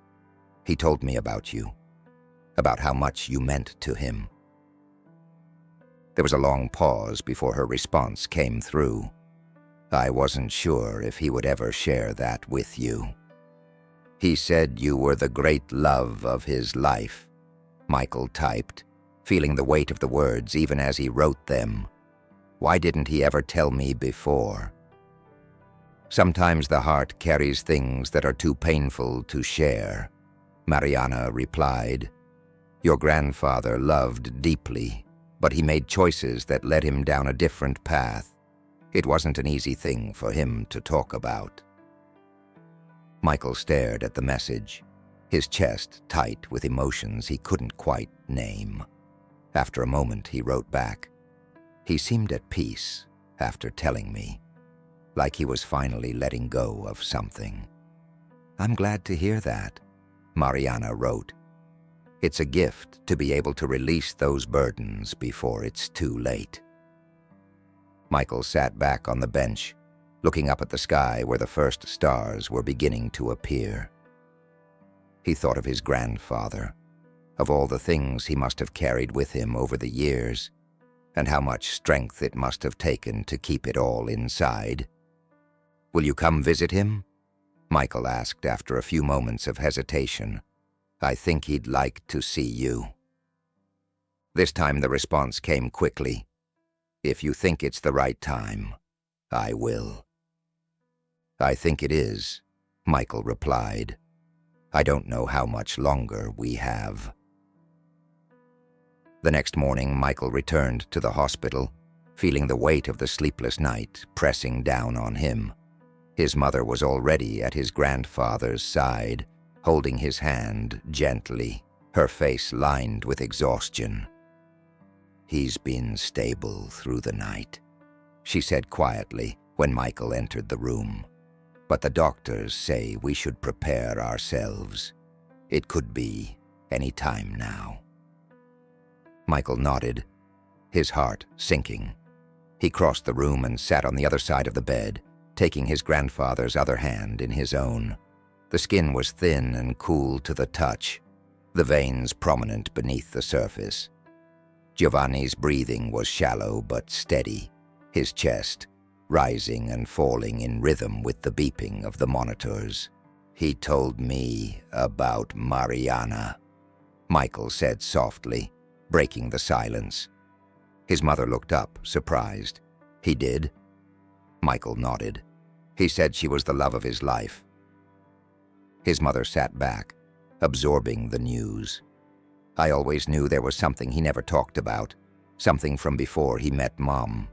he told me about you, about how much you meant to him." There was a long pause before her response came through. "I wasn't sure if he would ever share that with you. He said you were the great love of his life," Michael typed, feeling the weight of the words even as he wrote them. "Why didn't he ever tell me before?" "Sometimes the heart carries things that are too painful to share," Mariana replied. "Your grandfather loved deeply, but he made choices that led him down a different path. It wasn't an easy thing for him to talk about." Michael stared at the message, his chest tight with emotions he couldn't quite name. After a moment, he wrote back, "He seemed at peace after telling me, like he was finally letting go of something." "I'm glad to hear that," Mariana wrote. "It's a gift to be able to release those burdens before it's too late." Michael sat back on the bench, looking up at the sky where the first stars were beginning to appear. He thought of his grandfather, of all the things he must have carried with him over the years, and how much strength it must have taken to keep it all inside. "Will you come visit him?" Michael asked after a few moments of hesitation. "I think he'd like to see you." This time the response came quickly. "If you think it's the right time, I will." "I think it is," Michael replied. "I don't know how much longer we have." The next morning, Michael returned to the hospital, feeling the weight of the sleepless night pressing down on him. His mother was already at his grandfather's side, holding his hand gently, her face lined with exhaustion. "He's been stable through the night," she said quietly when Michael entered the room. "But the doctors say we should prepare ourselves. It could be any time now." Michael nodded, his heart sinking. He crossed the room and sat on the other side of the bed, taking his grandfather's other hand in his own. The skin was thin and cool to the touch, the veins prominent beneath the surface. Giovanni's breathing was shallow but steady, his chest rising and falling in rhythm with the beeping of the monitors. "He told me about Mariana," Michael said softly, breaking the silence. His mother looked up, surprised. "He did?" Michael nodded. "He said she was the love of his life." His mother sat back, absorbing the news. "I always knew there was something he never talked about, something from before he met Mom.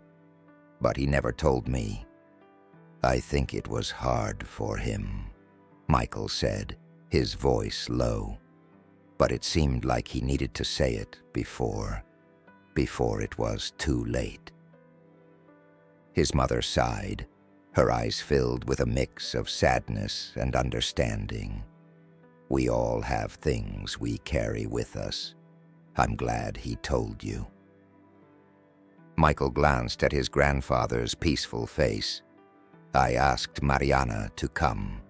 But he never told me." "I think it was hard for him," Michael said, his voice low. "But it seemed like he needed to say it before it was too late." His mother sighed, her eyes filled with a mix of sadness and understanding. We all have things we carry with us. I'm glad he told you. Michael glanced at his grandfather's peaceful face. I asked Mariana to come.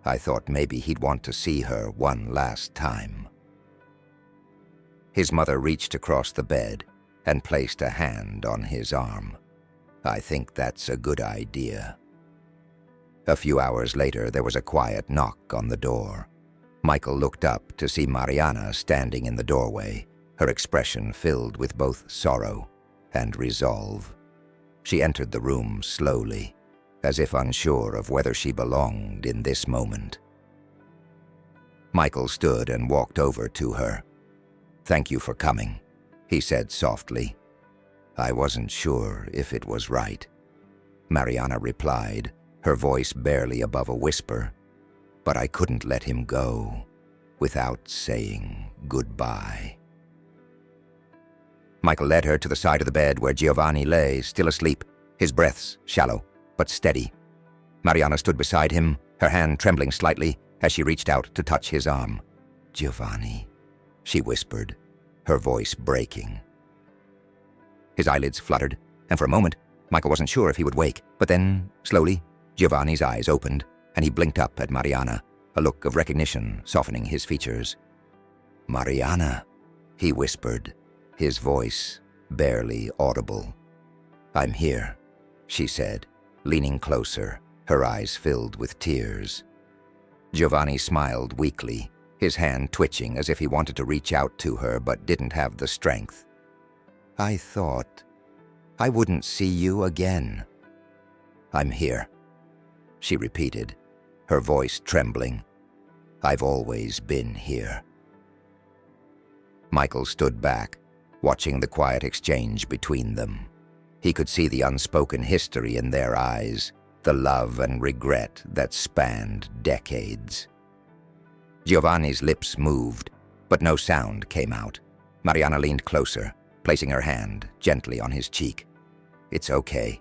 I thought maybe he'd want to see her one last time. His mother reached across the bed and placed a hand on his arm. I think that's a good idea. A few hours later, there was a quiet knock on the door. Michael looked up to see Mariana standing in the doorway, her expression filled with both sorrow and resolve. She entered the room slowly, as if unsure of whether she belonged in this moment. Michael stood and walked over to her. "Thank you for coming," he said softly. "I wasn't sure if it was right," Mariana replied, her voice barely above a whisper. "But I couldn't let him go without saying goodbye." Michael led her to the side of the bed where Giovanni lay, still asleep, his breaths shallow but steady. Mariana stood beside him, her hand trembling slightly as she reached out to touch his arm. "Giovanni," she whispered, her voice breaking. His eyelids fluttered, and for a moment, Michael wasn't sure if he would wake. But then, slowly, Giovanni's eyes opened, and he blinked up at Mariana, a look of recognition softening his features. "Mariana," he whispered, his voice barely audible. "I'm here," she said, leaning closer, her eyes filled with tears. Giovanni smiled weakly, his hand twitching as if he wanted to reach out to her but didn't have the strength. "I thought I wouldn't see you again." "I'm here," she repeated, her voice trembling. "I've always been here." Michael stood back, watching the quiet exchange between them. He could see the unspoken history in their eyes, the love and regret that spanned decades. Giovanni's lips moved, but no sound came out. Mariana leaned closer, placing her hand gently on his cheek. "It's okay,"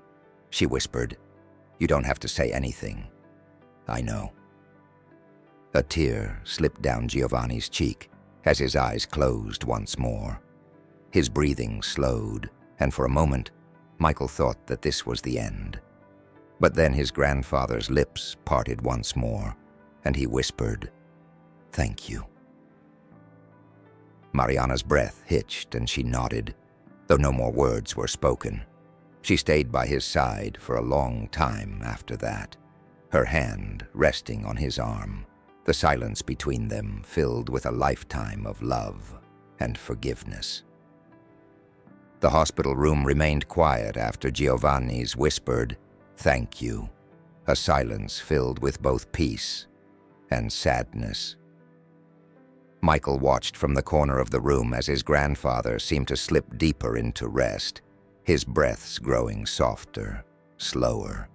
she whispered. "You don't have to say anything. I know." A tear slipped down Giovanni's cheek as his eyes closed once more. His breathing slowed, and for a moment, Michael thought that this was the end. But then his grandfather's lips parted once more, and he whispered, "Thank you." Mariana's breath hitched and she nodded, though no more words were spoken. She stayed by his side for a long time after that, her hand resting on his arm, the silence between them filled with a lifetime of love and forgiveness. The hospital room remained quiet after Giovanni's whispered, "Thank you," a silence filled with both peace and sadness. Michael watched from the corner of the room as his grandfather seemed to slip deeper into rest, his breaths growing softer, slower.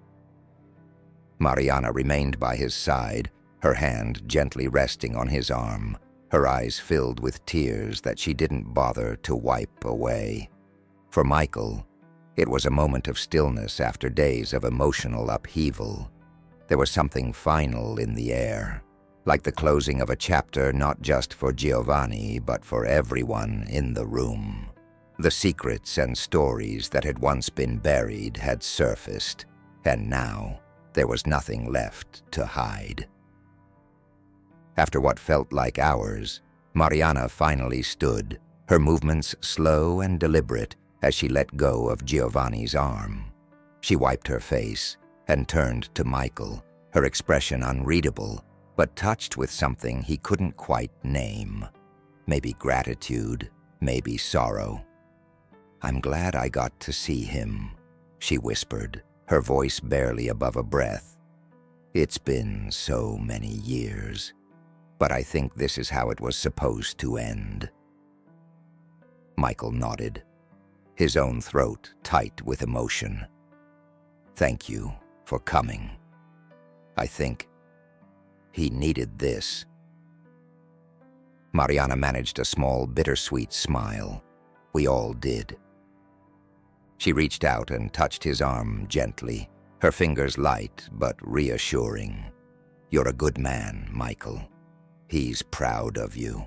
Mariana remained by his side, her hand gently resting on his arm, her eyes filled with tears that she didn't bother to wipe away. For Michael, it was a moment of stillness after days of emotional upheaval. There was something final in the air, like the closing of a chapter not just for Giovanni, but for everyone in the room. The secrets and stories that had once been buried had surfaced, and now there was nothing left to hide. After what felt like hours, Mariana finally stood, her movements slow and deliberate as she let go of Giovanni's arm. She wiped her face and turned to Michael, her expression unreadable, but touched with something he couldn't quite name. Maybe gratitude, maybe sorrow. "I'm glad I got to see him," she whispered, her voice barely above a breath. "It's been so many years, but I think this is how it was supposed to end." Michael nodded, his own throat tight with emotion. "Thank you for coming. I think he needed this." Mariana managed a small, bittersweet smile. "We all did." She reached out and touched his arm gently, her fingers light but reassuring. "You're a good man, Michael. He's proud of you."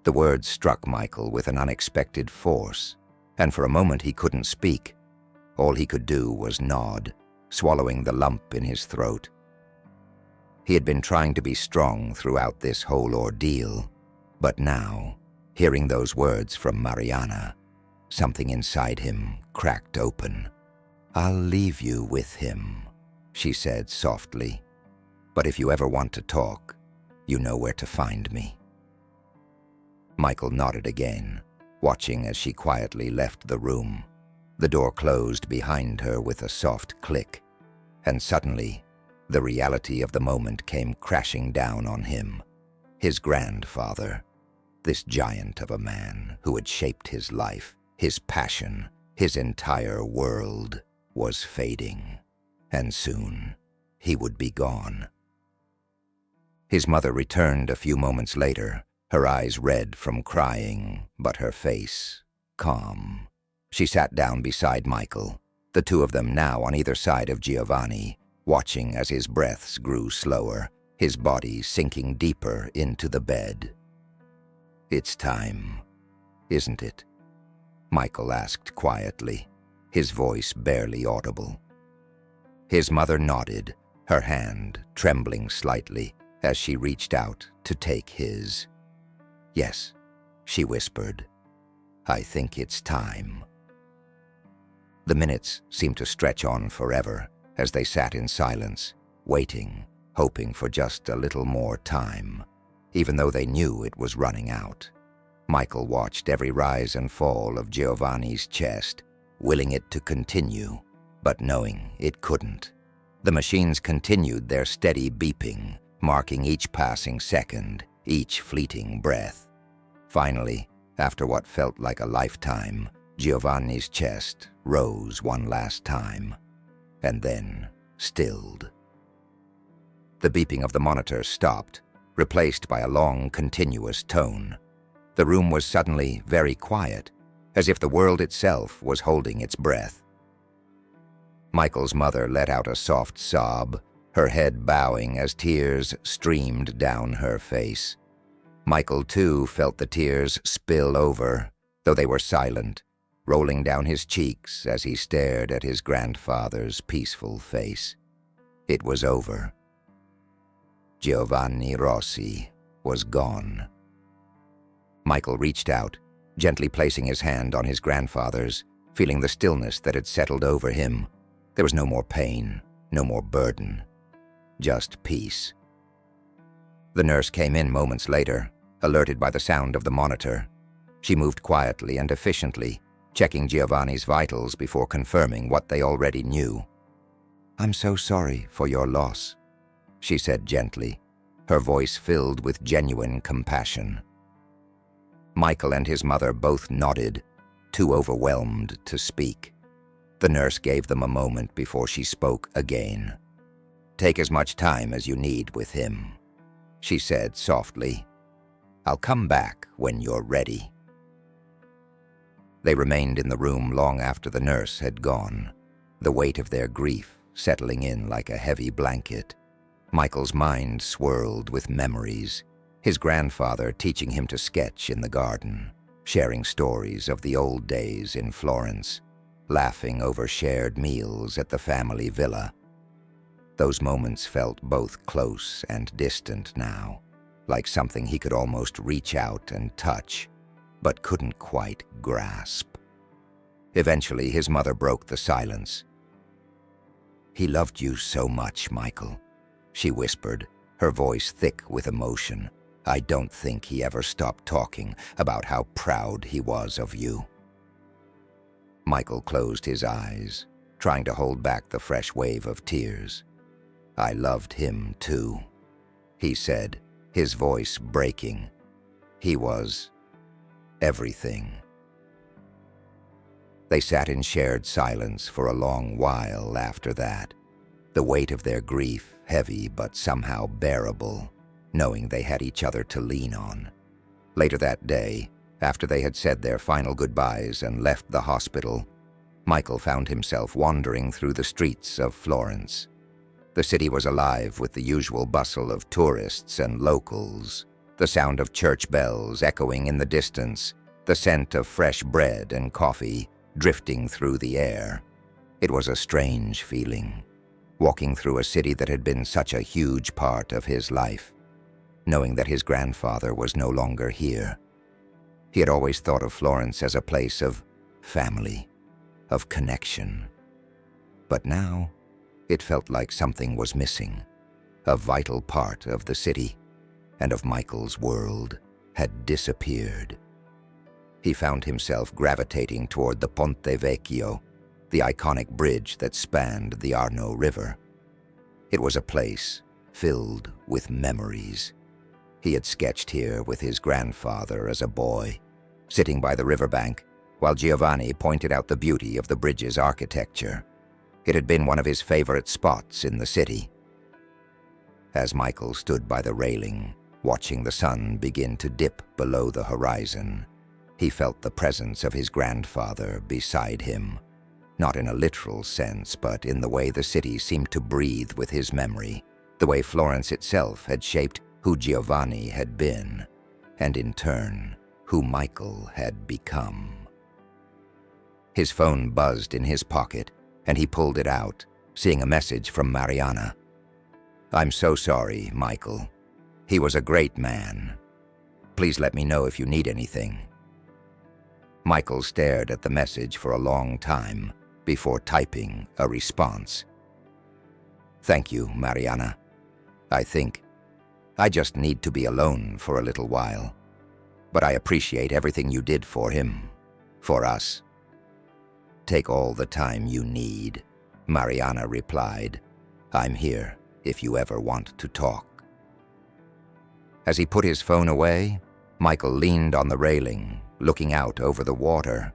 The words struck Michael with an unexpected force, and for a moment he couldn't speak. All he could do was nod, swallowing the lump in his throat. He had been trying to be strong throughout this whole ordeal, but now, hearing those words from Mariana, something inside him cracked open. "I'll leave you with him," she said softly. "But if you ever want to talk, you know where to find me." Michael nodded again, watching as she quietly left the room. The door closed behind her with a soft click, and suddenly, the reality of the moment came crashing down on him. His grandfather, this giant of a man who had shaped his life, his passion, his entire world, was fading, and soon he would be gone. His mother returned a few moments later, her eyes red from crying, but her face calm. She sat down beside Michael, the two of them now on either side of Giovanni, watching as his breaths grew slower, his body sinking deeper into the bed. "It's time, isn't it?" Michael asked quietly, his voice barely audible. His mother nodded, her hand trembling slightly as she reached out to take his. "Yes," she whispered. "I think it's time." The minutes seemed to stretch on forever as they sat in silence, waiting, hoping for just a little more time, even though they knew it was running out. Michael watched every rise and fall of Giovanni's chest, willing it to continue, but knowing it couldn't. The machines continued their steady beeping, marking each passing second, each fleeting breath. Finally, after what felt like a lifetime, Giovanni's chest rose one last time, and then stilled. The beeping of the monitor stopped, replaced by a long, continuous tone. The room was suddenly very quiet, as if the world itself was holding its breath. Michael's mother let out a soft sob, her head bowing as tears streamed down her face. Michael, too, felt the tears spill over, though they were silent, rolling down his cheeks as he stared at his grandfather's peaceful face. It was over. Giovanni Rossi was gone. Michael reached out, gently placing his hand on his grandfather's, feeling the stillness that had settled over him. There was no more pain, no more burden, just peace. The nurse came in moments later, alerted by the sound of the monitor. She moved quietly and efficiently, checking Giovanni's vitals before confirming what they already knew. "I'm so sorry for your loss," she said gently, her voice filled with genuine compassion. Michael and his mother both nodded, too overwhelmed to speak. The nurse gave them a moment before she spoke again. "Take as much time as you need with him," she said softly. "I'll come back when you're ready." They remained in the room long after the nurse had gone, the weight of their grief settling in like a heavy blanket. Michael's mind swirled with memories, his grandfather teaching him to sketch in the garden, sharing stories of the old days in Florence, laughing over shared meals at the family villa. Those moments felt both close and distant now, like something he could almost reach out and touch, but couldn't quite grasp. Eventually, his mother broke the silence. "He loved you so much, Michael," she whispered, her voice thick with emotion. "I don't think he ever stopped talking about how proud he was of you." Michael closed his eyes, trying to hold back the fresh wave of tears. "I loved him too," he said, his voice breaking. "He was everything." They sat in shared silence for a long while after that, the weight of their grief heavy but somehow bearable, knowing they had each other to lean on. Later that day, After they had said their final goodbyes and left the hospital, Michael found himself wandering through the streets of Florence. The city was alive with the usual bustle of tourists and locals, the sound of church bells echoing in the distance, the scent of fresh bread and coffee drifting through the air. It was a strange feeling, walking through a city that had been such a huge part of his life, knowing that his grandfather was no longer here. He had always thought of Florence as a place of family, of connection. But now, it felt like something was missing. A vital part of the city and of Michael's world had disappeared. He found himself gravitating toward the Ponte Vecchio, the iconic bridge that spanned the Arno River. It was a place filled with memories. He had sketched here with his grandfather as a boy, sitting by the riverbank, while Giovanni pointed out the beauty of the bridge's architecture. It had been one of his favorite spots in the city. As Michael stood by the railing, watching the sun begin to dip below the horizon, he felt the presence of his grandfather beside him, not in a literal sense, but in the way the city seemed to breathe with his memory, the way Florence itself had shaped who Giovanni had been, and in turn, who Michael had become. His phone buzzed in his pocket, and he pulled it out, seeing a message from Mariana. "I'm so sorry, Michael. He was a great man. Please let me know if you need anything." Michael stared at the message for a long time before typing a response. "Thank you, Mariana. I think I just need to be alone for a little while. But I appreciate everything you did for him, for us." "Take all the time you need," Mariana replied. "I'm here if you ever want to talk." As he put his phone away, Michael leaned on the railing, looking out over the water.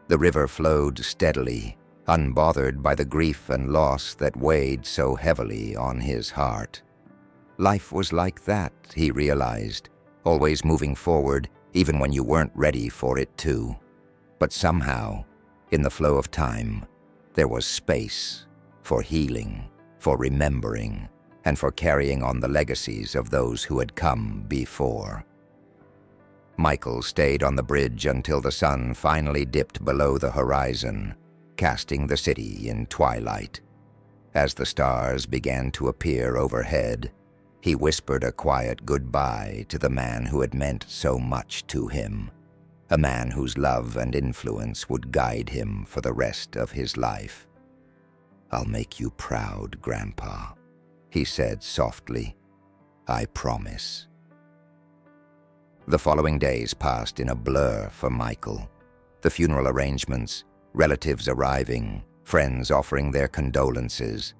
The river flowed steadily, unbothered by the grief and loss that weighed so heavily on his heart. Life was like that, he realized, always moving forward even when you weren't ready for it to. But somehow, in the flow of time, there was space for healing, for remembering, and for carrying on the legacies of those who had come before. Michael stayed on the bridge until the sun finally dipped below the horizon, casting the city in twilight. As the stars began to appear overhead, he whispered a quiet goodbye to the man who had meant so much to him, a man whose love and influence would guide him for the rest of his life. "I'll make you proud, Grandpa," he said softly. "I promise." The following days passed in a blur for Michael. The funeral arrangements, relatives arriving, friends offering their condolences.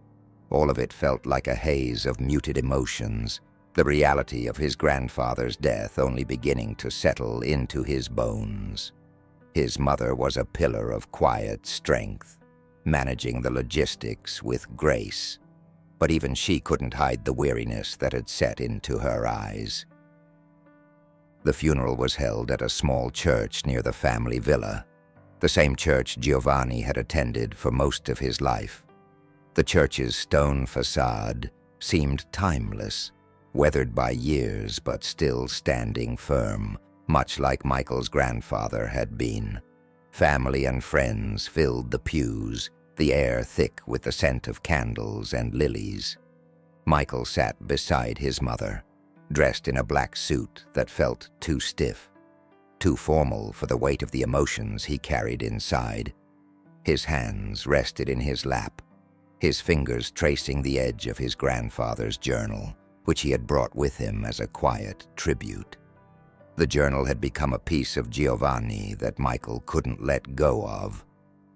All of it felt like a haze of muted emotions, the reality of his grandfather's death only beginning to settle into his bones. His mother was a pillar of quiet strength, managing the logistics with grace. But even she couldn't hide the weariness that had set into her eyes. The funeral was held at a small church near the family villa, the same church Giovanni had attended for most of his life. The church's stone facade seemed timeless, weathered by years but still standing firm, much like Michael's grandfather had been. Family and friends filled the pews, the air thick with the scent of candles and lilies. Michael sat beside his mother, dressed in a black suit that felt too stiff, too formal for the weight of the emotions he carried inside. His hands rested in his lap, his fingers tracing the edge of his grandfather's journal, which he had brought with him as a quiet tribute. The journal had become a piece of Giovanni that Michael couldn't let go of.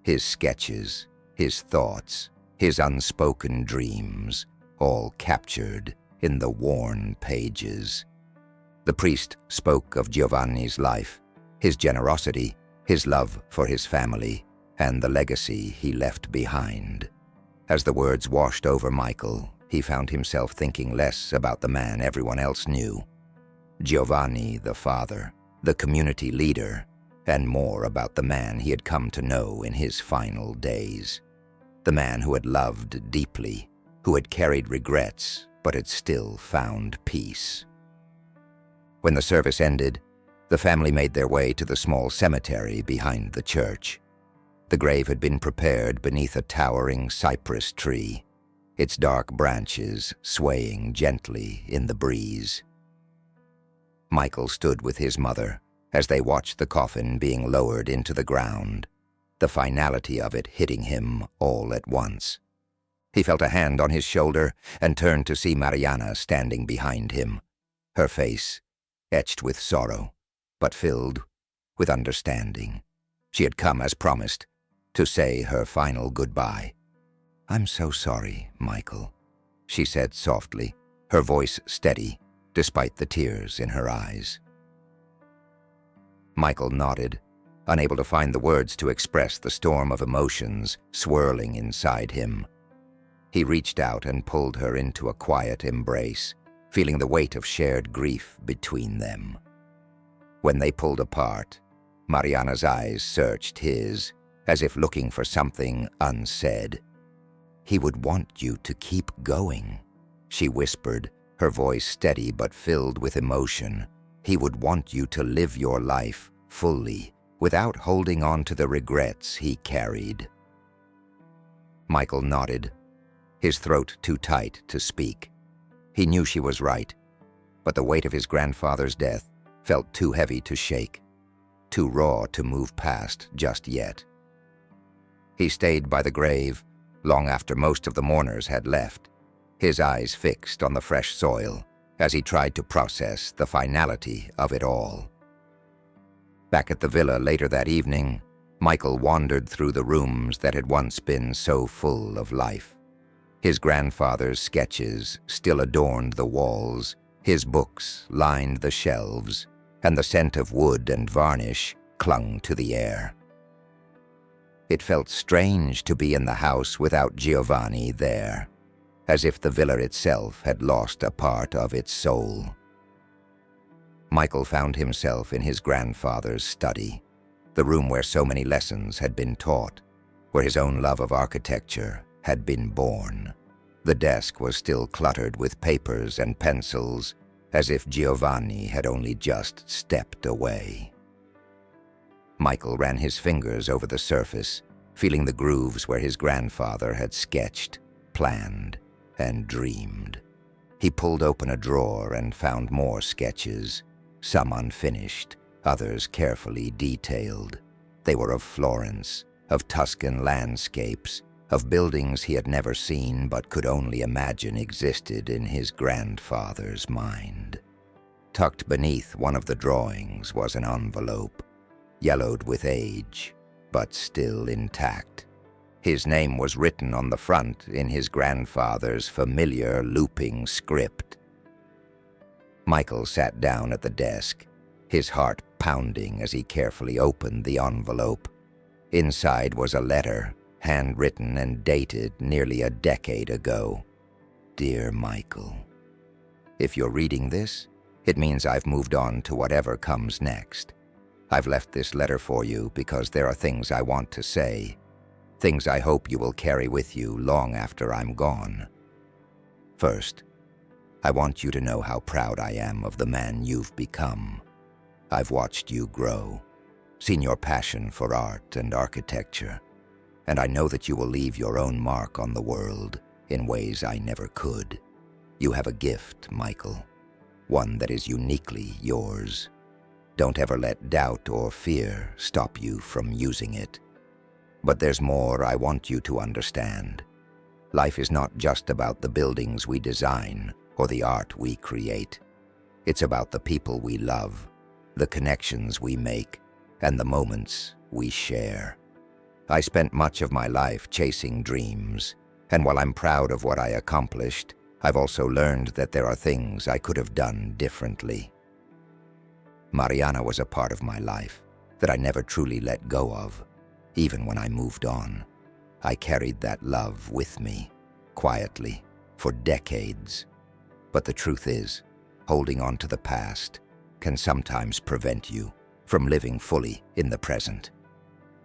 His sketches, his thoughts, his unspoken dreams, all captured in the worn pages. The priest spoke of Giovanni's life, his generosity, his love for his family, and the legacy he left behind. As the words washed over Michael, he found himself thinking less about the man everyone else knew. Giovanni, the father, the community leader, and more about the man he had come to know in his final days. The man who had loved deeply, who had carried regrets, but had still found peace. When the service ended, the family made their way to the small cemetery behind the church. The grave had been prepared beneath a towering cypress tree, its dark branches swaying gently in the breeze. Michael stood with his mother as they watched the coffin being lowered into the ground, the finality of it hitting him all at once. He felt a hand on his shoulder and turned to see Mariana standing behind him, her face etched with sorrow, but filled with understanding. She had come as promised, to say her final goodbye. "I'm so sorry, Michael," she said softly, her voice steady, despite the tears in her eyes. Michael nodded, unable to find the words to express the storm of emotions swirling inside him. He reached out and pulled her into a quiet embrace, feeling the weight of shared grief between them. When they pulled apart, Mariana's eyes searched his, as if looking for something unsaid. "He would want you to keep going," she whispered, her voice steady but filled with emotion. "He would want you to live your life fully, without holding on to the regrets he carried." Michael nodded, his throat too tight to speak. He knew she was right, but the weight of his grandfather's death felt too heavy to shake, too raw to move past just yet. He stayed by the grave long after most of the mourners had left, his eyes fixed on the fresh soil as he tried to process the finality of it all. Back at the villa later that evening, Michael wandered through the rooms that had once been so full of life. His grandfather's sketches still adorned the walls, his books lined the shelves, and the scent of wood and varnish clung to the air. It felt strange to be in the house without Giovanni there, as if the villa itself had lost a part of its soul. Michael found himself in his grandfather's study, the room where so many lessons had been taught, where his own love of architecture had been born. The desk was still cluttered with papers and pencils, as if Giovanni had only just stepped away. Michael ran his fingers over the surface, feeling the grooves where his grandfather had sketched, planned, and dreamed. He pulled open a drawer and found more sketches, some unfinished, others carefully detailed. They were of Florence, of Tuscan landscapes, of buildings he had never seen but could only imagine existed in his grandfather's mind. Tucked beneath one of the drawings was an envelope, yellowed with age, but still intact. His name was written on the front in his grandfather's familiar looping script. Michael sat down at the desk, his heart pounding as he carefully opened the envelope. Inside was a letter, handwritten and dated nearly a decade ago. "Dear Michael, if you're reading this, it means I've moved on to whatever comes next. I've left this letter for you because there are things I want to say, things I hope you will carry with you long after I'm gone. First, I want you to know how proud I am of the man you've become. I've watched you grow, seen your passion for art and architecture, and I know that you will leave your own mark on the world in ways I never could. You have a gift, Michael, one that is uniquely yours. Don't ever let doubt or fear stop you from using it. But there's more I want you to understand. Life is not just about the buildings we design or the art we create. It's about the people we love, the connections we make, and the moments we share. I spent much of my life chasing dreams, and while I'm proud of what I accomplished, I've also learned that there are things I could have done differently. Mariana was a part of my life that I never truly let go of, even when I moved on. I carried that love with me, quietly, for decades. But the truth is, holding on to the past can sometimes prevent you from living fully in the present.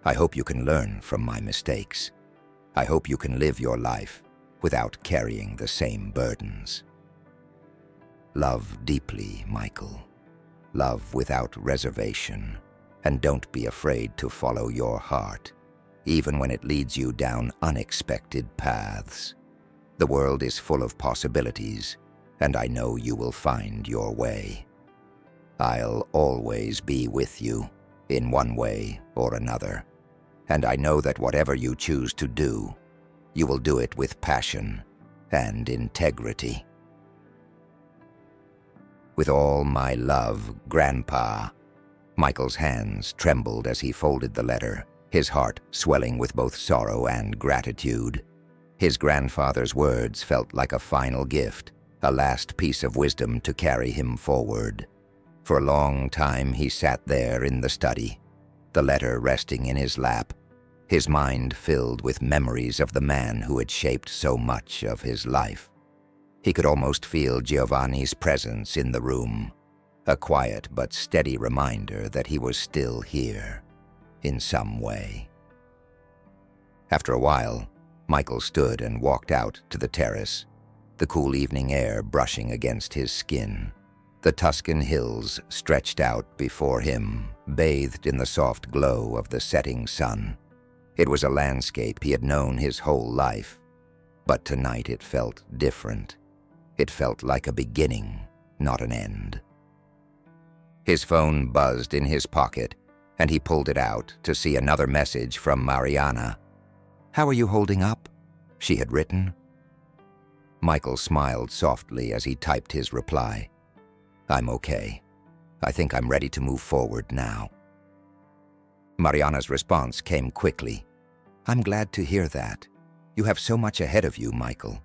I hope you can learn from my mistakes. I hope you can live your life without carrying the same burdens. Love deeply, Michael. Love without reservation, and don't be afraid to follow your heart, even when it leads you down unexpected paths. The world is full of possibilities, and I know you will find your way. I'll always be with you, in one way or another, and I know that whatever you choose to do, you will do it with passion and integrity. With all my love, Grandpa. Michael's hands trembled as he folded the letter, his heart swelling with both sorrow and gratitude. His grandfather's words felt like a final gift, a last piece of wisdom to carry him forward. For a long time he sat there in the study, the letter resting in his lap, his mind filled with memories of the man who had shaped so much of his life. He could almost feel Giovanni's presence in the room, a quiet but steady reminder that he was still here, in some way. After a while, Michael stood and walked out to the terrace, the cool evening air brushing against his skin. The Tuscan hills stretched out before him, bathed in the soft glow of the setting sun. It was a landscape he had known his whole life, but tonight it felt different. It felt like a beginning, not an end. His phone buzzed in his pocket, and he pulled it out to see another message from Mariana. "How are you holding up?" she had written. Michael smiled softly as he typed his reply. "I'm okay. I think I'm ready to move forward now." Mariana's response came quickly. "I'm glad to hear that. You have so much ahead of you, Michael.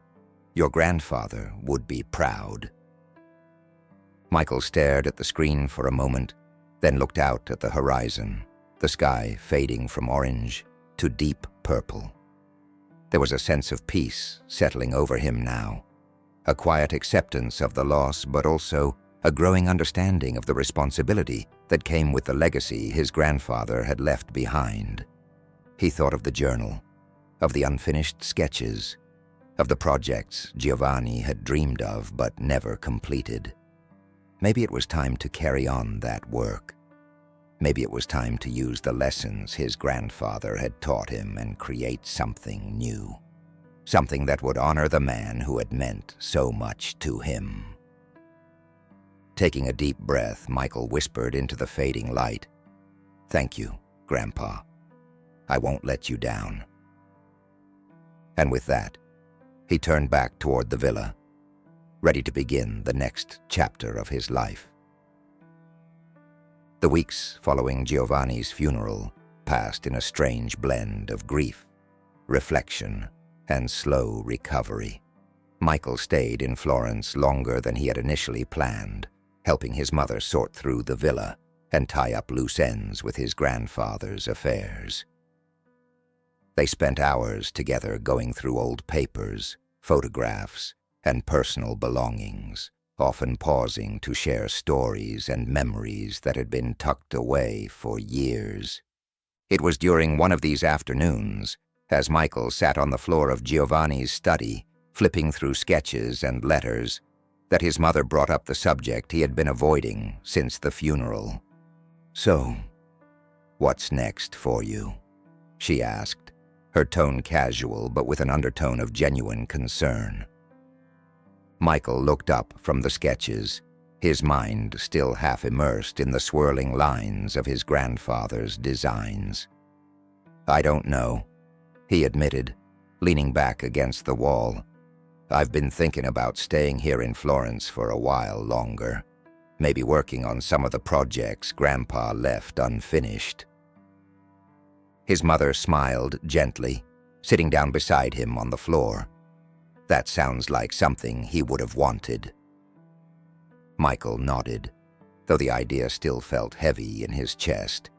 Your grandfather would be proud." Michael stared at the screen for a moment, then looked out at the horizon, the sky fading from orange to deep purple. There was a sense of peace settling over him now, a quiet acceptance of the loss, but also a growing understanding of the responsibility that came with the legacy his grandfather had left behind. He thought of the journal, of the unfinished sketches, of the projects Giovanni had dreamed of but never completed. Maybe it was time to carry on that work. Maybe it was time to use the lessons his grandfather had taught him and create something new. Something that would honor the man who had meant so much to him. Taking a deep breath, Michael whispered into the fading light, "Thank you, Grandpa. I won't let you down." And with that, he turned back toward the villa, ready to begin the next chapter of his life. The weeks following Giovanni's funeral passed in a strange blend of grief, reflection, and slow recovery. Michael stayed in Florence longer than he had initially planned, helping his mother sort through the villa and tie up loose ends with his grandfather's affairs. They spent hours together going through old papers, photographs, and personal belongings, often pausing to share stories and memories that had been tucked away for years. It was during one of these afternoons, as Michael sat on the floor of Giovanni's study, flipping through sketches and letters, that his mother brought up the subject he had been avoiding since the funeral. "So, what's next for you?" she asked, her tone casual but with an undertone of genuine concern. Michael looked up from the sketches, his mind still half immersed in the swirling lines of his grandfather's designs. "I don't know," he admitted, leaning back against the wall. "I've been thinking about staying here in Florence for a while longer, maybe working on some of the projects Grandpa left unfinished." His mother smiled gently, sitting down beside him on the floor. "That sounds like something he would have wanted." Michael nodded, though the idea still felt heavy in his chest.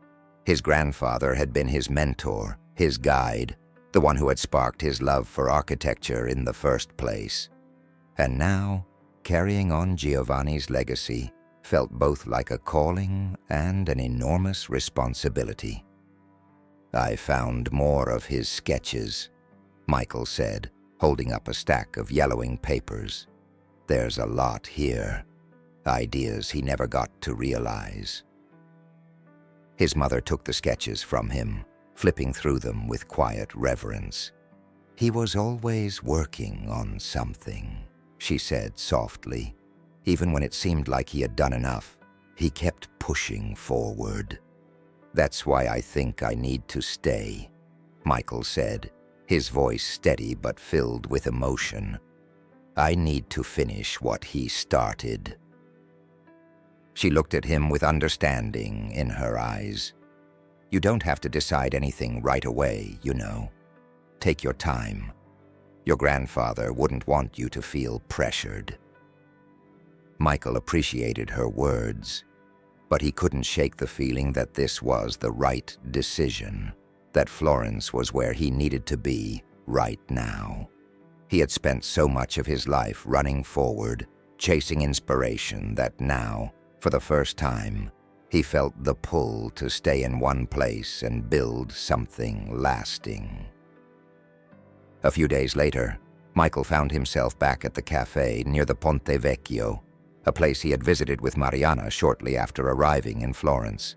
His grandfather had been his mentor, his guide, the one who had sparked his love for architecture in the first place. And now, carrying on Giovanni's legacy, felt both like a calling and an enormous responsibility. "I found more of his sketches," Michael said, holding up a stack of yellowing papers. "There's a lot here, ideas he never got to realize." His mother took the sketches from him, flipping through them with quiet reverence. "He was always working on something," she said softly. "Even when it seemed like he had done enough, he kept pushing forward." "That's why I think I need to stay," Michael said, his voice steady but filled with emotion. "I need to finish what he started." She looked at him with understanding in her eyes. "You don't have to decide anything right away, you know. Take your time. Your grandfather wouldn't want you to feel pressured." Michael appreciated her words, but he couldn't shake the feeling that this was the right decision, that Florence was where he needed to be right now. He had spent so much of his life running forward, chasing inspiration, that now, for the first time, he felt the pull to stay in one place and build something lasting. A few days later, Michael found himself back at the cafe near the Ponte Vecchio, a place he had visited with Mariana shortly after arriving in Florence.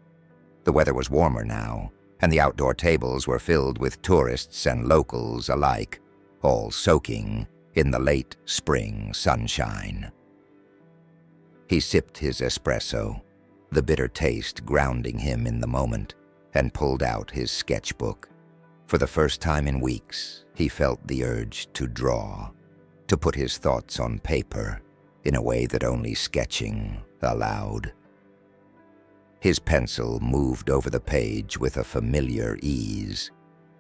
The weather was warmer now, and the outdoor tables were filled with tourists and locals alike, all soaking in the late spring sunshine. He sipped his espresso, the bitter taste grounding him in the moment, and pulled out his sketchbook. For the first time in weeks, he felt the urge to draw, to put his thoughts on paper in a way that only sketching allowed. His pencil moved over the page with a familiar ease,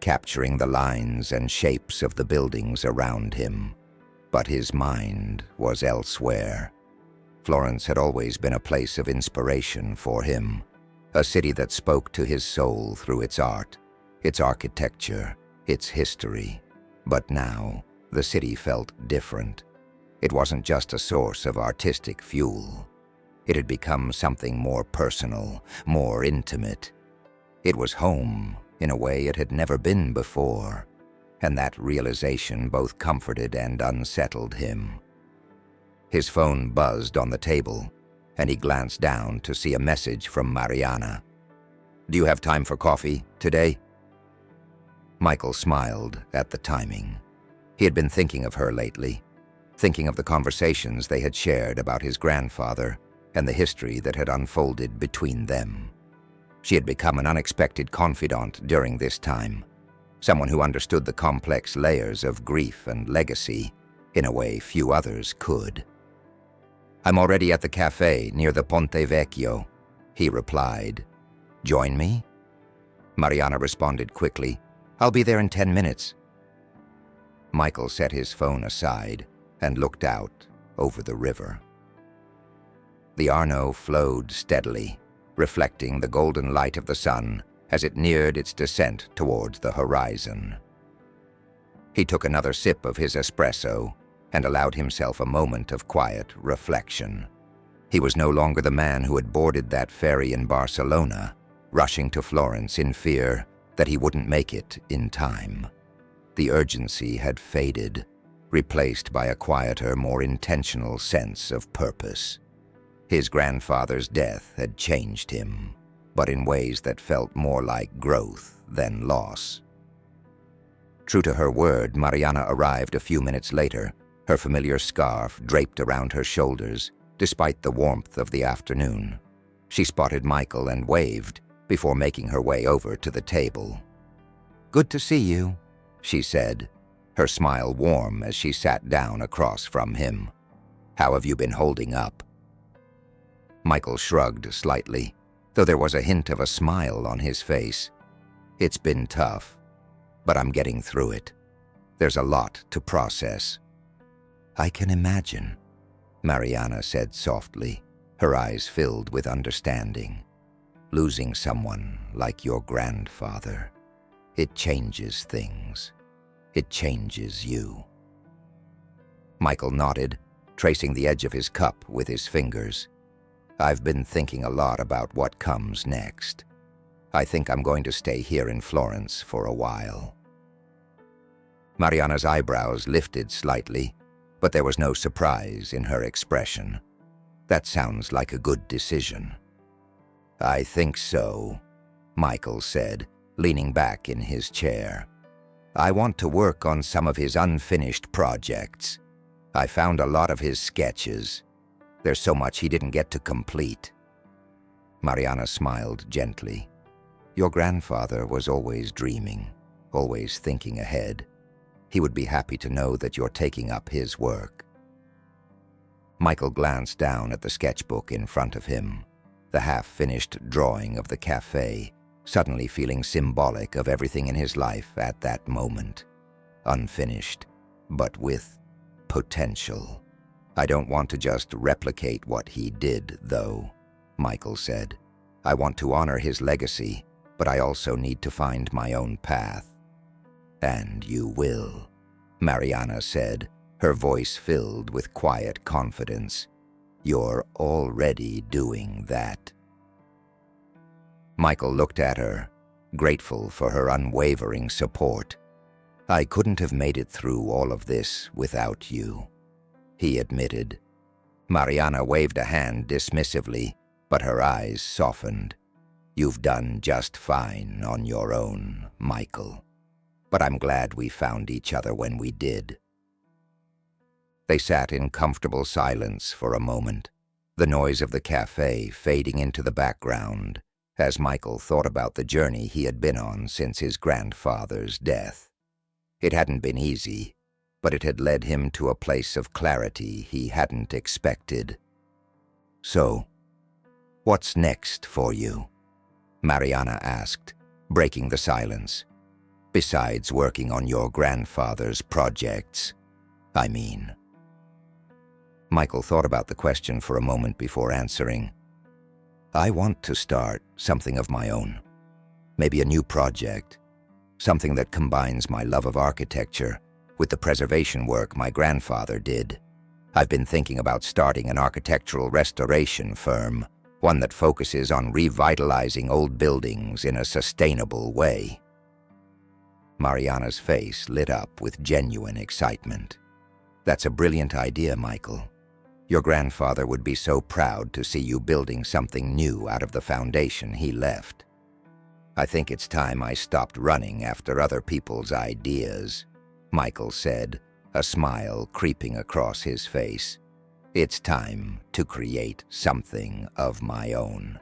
capturing the lines and shapes of the buildings around him. But his mind was elsewhere. Florence had always been a place of inspiration for him, a city that spoke to his soul through its art, its architecture, its history. But now, the city felt different. It wasn't just a source of artistic fuel. It had become something more personal, more intimate. It was home in a way it had never been before, and that realization both comforted and unsettled him. His phone buzzed on the table, and he glanced down to see a message from Mariana. "Do you have time for coffee today?" Michael smiled at the timing. He had been thinking of her lately, thinking of the conversations they had shared about his grandfather and the history that had unfolded between them. She had become an unexpected confidant during this time, someone who understood the complex layers of grief and legacy in a way few others could. "I'm already at the cafe near the Ponte Vecchio," he replied. "Join me?" Mariana responded quickly. "I'll be there in 10 minutes. Michael set his phone aside and looked out over the river. The Arno flowed steadily, reflecting the golden light of the sun as it neared its descent towards the horizon. He took another sip of his espresso and allowed himself a moment of quiet reflection. He was no longer the man who had boarded that ferry in Barcelona, rushing to Florence in fear that he wouldn't make it in time. The urgency had faded, replaced by a quieter, more intentional sense of purpose. His grandfather's death had changed him, but in ways that felt more like growth than loss. True to her word, Mariana arrived a few minutes later, her familiar scarf draped around her shoulders, despite the warmth of the afternoon. She spotted Michael and waved before making her way over to the table. "Good to see you," she said, her smile warm as she sat down across from him. "How have you been holding up?" Michael shrugged slightly, though there was a hint of a smile on his face. "It's been tough, but I'm getting through it. There's a lot to process." "I can imagine," Mariana said softly, her eyes filled with understanding. "Losing someone like your grandfather, it changes things. It changes you." Michael nodded, tracing the edge of his cup with his fingers. I've been thinking a lot about what comes next. I think I'm going to stay here in Florence for a while." Mariana's eyebrows lifted slightly, but there was no surprise in her expression. "That sounds like a good decision." "I think so," Michael said, leaning back in his chair. "I want to work on some of his unfinished projects. I found a lot of his sketches. There's so much he didn't get to complete." Mariana smiled gently. "Your grandfather was always dreaming, always thinking ahead. He would be happy to know that you're taking up his work." Michael glanced down at the sketchbook in front of him, the half-finished drawing of the cafe, suddenly feeling symbolic of everything in his life at that moment. Unfinished, but with potential. "I don't want to just replicate what he did, though," Michael said. "I want to honor his legacy, but I also need to find my own path." "And you will," Mariana said, her voice filled with quiet confidence. "You're already doing that." Michael looked at her, grateful for her unwavering support. "I couldn't have made it through all of this without you," he admitted. Mariana waved a hand dismissively, but her eyes softened. "You've done just fine on your own, Michael. But I'm glad we found each other when we did." They sat in comfortable silence for a moment, the noise of the cafe fading into the background, as Michael thought about the journey he had been on since his grandfather's death. It hadn't been easy, but it had led him to a place of clarity he hadn't expected. "So, what's next for you?" Mariana asked, breaking the silence. "Besides working on your grandfather's projects, I mean." Michael thought about the question for a moment before answering. "I want to start something of my own. Maybe a new project. Something that combines my love of architecture with the preservation work my grandfather did. I've been thinking about starting an architectural restoration firm, one that focuses on revitalizing old buildings in a sustainable way." Mariana's face lit up with genuine excitement. "That's a brilliant idea, Michael. Your grandfather would be so proud to see you building something new out of the foundation he left. I think it's time I stopped running after other people's ideas," Michael said, a smile creeping across his face. "It's time to create something of my own."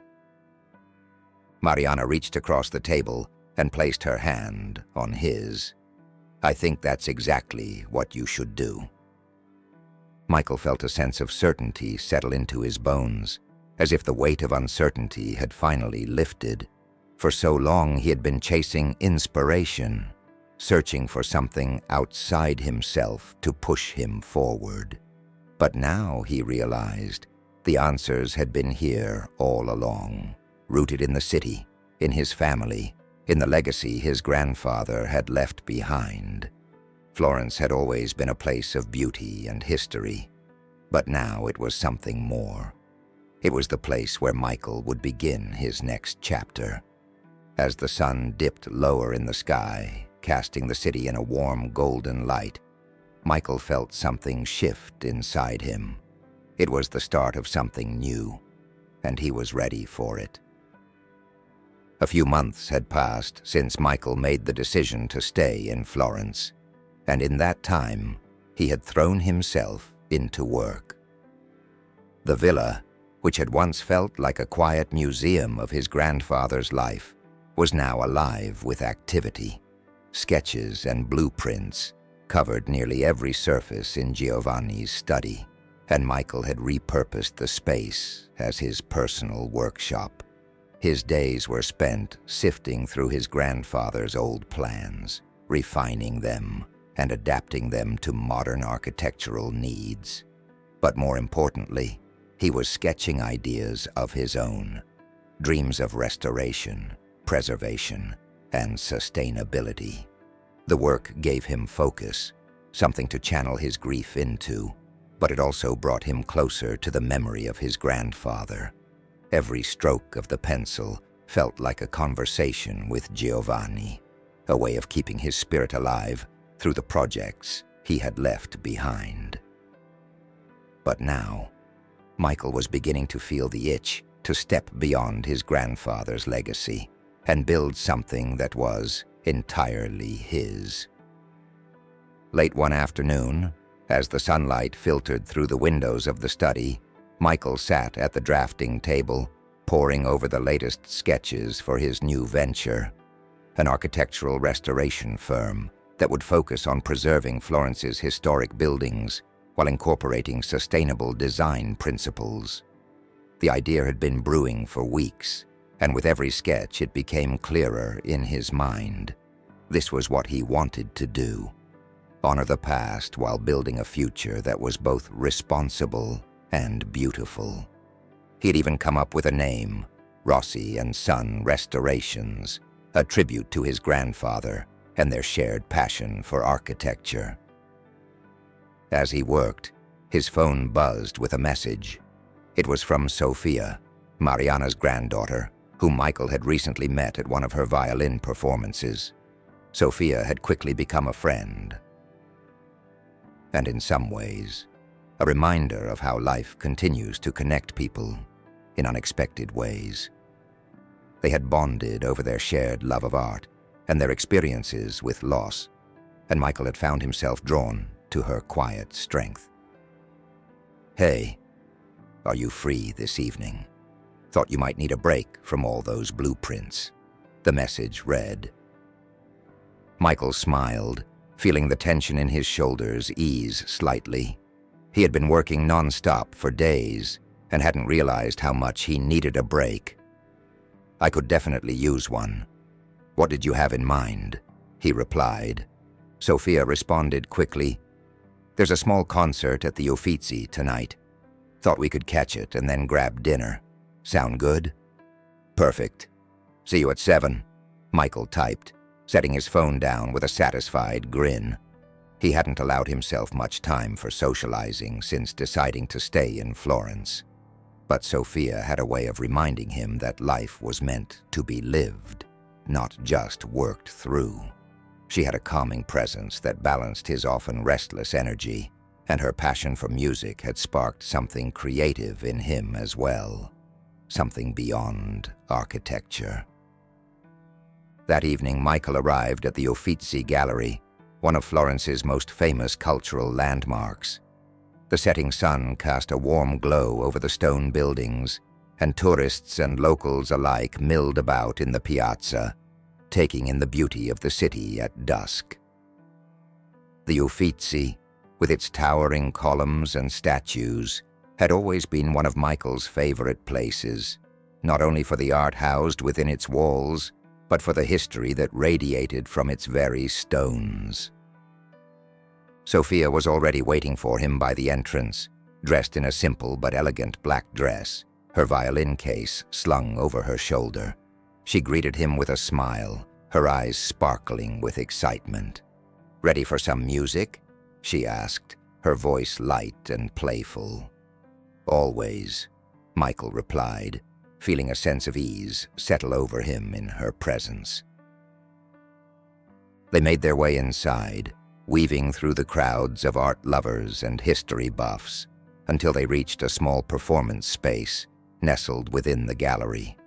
Mariana reached across the table and placed her hand on his. "I think that's exactly what you should do." Michael felt a sense of certainty settle into his bones, as if the weight of uncertainty had finally lifted. For so long he had been chasing inspiration, searching for something outside himself to push him forward. But now he realized the answers had been here all along, rooted in the city, in his family, in the legacy his grandfather had left behind. Florence had always been a place of beauty and history, but now it was something more. It was the place where Michael would begin his next chapter. As the sun dipped lower in the sky, casting the city in a warm golden light, Michael felt something shift inside him. It was the start of something new, and he was ready for it. A few months had passed since Michael made the decision to stay in Florence, and in that time, he had thrown himself into work. The villa, which had once felt like a quiet museum of his grandfather's life, was now alive with activity. Sketches and blueprints covered nearly every surface in Giovanni's study, and Michael had repurposed the space as his personal workshop. His days were spent sifting through his grandfather's old plans, refining them, and adapting them to modern architectural needs. But more importantly, he was sketching ideas of his own, dreams of restoration, preservation, and sustainability. The work gave him focus, something to channel his grief into, but it also brought him closer to the memory of his grandfather, Every stroke of the pencil felt like a conversation with Giovanni, a way of keeping his spirit alive through the projects he had left behind. But now, Michael was beginning to feel the itch to step beyond his grandfather's legacy and build something that was entirely his. Late one afternoon, as the sunlight filtered through the windows of the study, Michael sat at the drafting table, poring over the latest sketches for his new venture, an architectural restoration firm that would focus on preserving Florence's historic buildings while incorporating sustainable design principles. The idea had been brewing for weeks, and with every sketch it became clearer in his mind. This was what he wanted to do: honor the past while building a future that was both responsible and beautiful. He'd even come up with a name, Rossi and Son Restorations, a tribute to his grandfather and their shared passion for architecture. As he worked, his phone buzzed with a message. It was from Sofia, Mariana's granddaughter, whom Michael had recently met at one of her violin performances. Sofia had quickly become a friend, and in some ways, a reminder of how life continues to connect people in unexpected ways. They had bonded over their shared love of art and their experiences with loss, and Michael had found himself drawn to her quiet strength. "Hey, are you free this evening? Thought you might need a break from all those blueprints," the message read. Michael smiled, feeling the tension in his shoulders ease slightly. He had been working non-stop for days and hadn't realized how much he needed a break. "I could definitely use one. What did you have in mind?" he replied. Sofia responded quickly. "There's a small concert at the Uffizi tonight. Thought we could catch it and then grab dinner. Sound good?" "Perfect. See you at 7, Michael typed, setting his phone down with a satisfied grin. He hadn't allowed himself much time for socializing since deciding to stay in Florence. But Sofia had a way of reminding him that life was meant to be lived, not just worked through. She had a calming presence that balanced his often restless energy, and her passion for music had sparked something creative in him as well, something beyond architecture. That evening, Michael arrived at the Uffizi Gallery, one of Florence's most famous cultural landmarks. The setting sun cast a warm glow over the stone buildings, and tourists and locals alike milled about in the piazza, taking in the beauty of the city at dusk. The Uffizi, with its towering columns and statues, had always been one of Michael's favorite places, not only for the art housed within its walls, but for the history that radiated from its very stones. Sofia was already waiting for him by the entrance, dressed in a simple but elegant black dress, her violin case slung over her shoulder. She greeted him with a smile, her eyes sparkling with excitement. "Ready for some music?" she asked, her voice light and playful. "Always," Michael replied, feeling a sense of ease settle over him in her presence. They made their way inside, weaving through the crowds of art lovers and history buffs, until they reached a small performance space nestled within the gallery.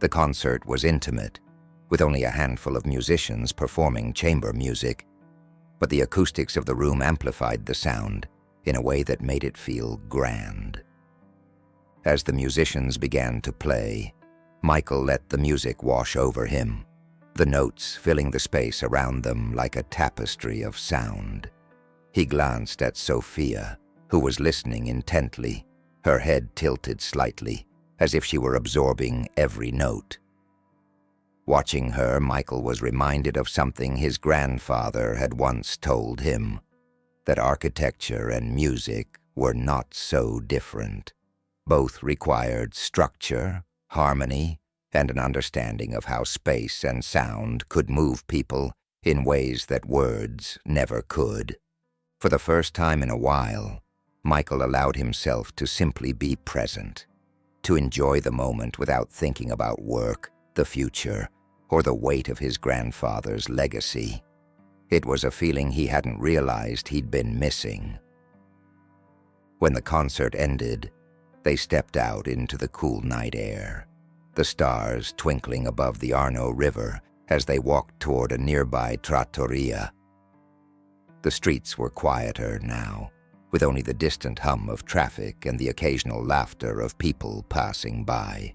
The concert was intimate, with only a handful of musicians performing chamber music, but the acoustics of the room amplified the sound in a way that made it feel grand. As the musicians began to play, Michael let the music wash over him, the notes filling the space around them like a tapestry of sound. He glanced at Sofia, who was listening intently, her head tilted slightly, as if she were absorbing every note. Watching her, Michael was reminded of something his grandfather had once told him, that architecture and music were not so different. Both required structure, harmony, and an understanding of how space and sound could move people in ways that words never could. For the first time in a while, Michael allowed himself to simply be present. to enjoy the moment without thinking about work, the future, or the weight of his grandfather's legacy. It was a feeling he hadn't realized he'd been missing. When the concert ended, they stepped out into the cool night air, the stars twinkling above the Arno River as they walked toward a nearby trattoria. The streets were quieter now, with only the distant hum of traffic and the occasional laughter of people passing by.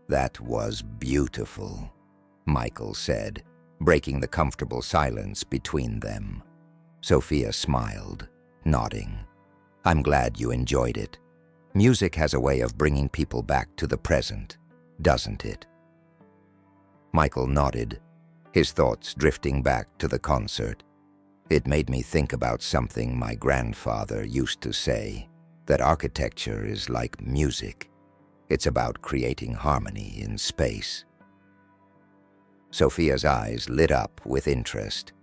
"That was beautiful," Michael said, breaking the comfortable silence between them. Sophia smiled, nodding. "I'm glad you enjoyed it. Music has a way of bringing people back to the present, doesn't it?" Michael nodded, his thoughts drifting back to the concert. "It made me think about something my grandfather used to say, that architecture is like music. It's about creating harmony in space." Sophia's eyes lit up with interest.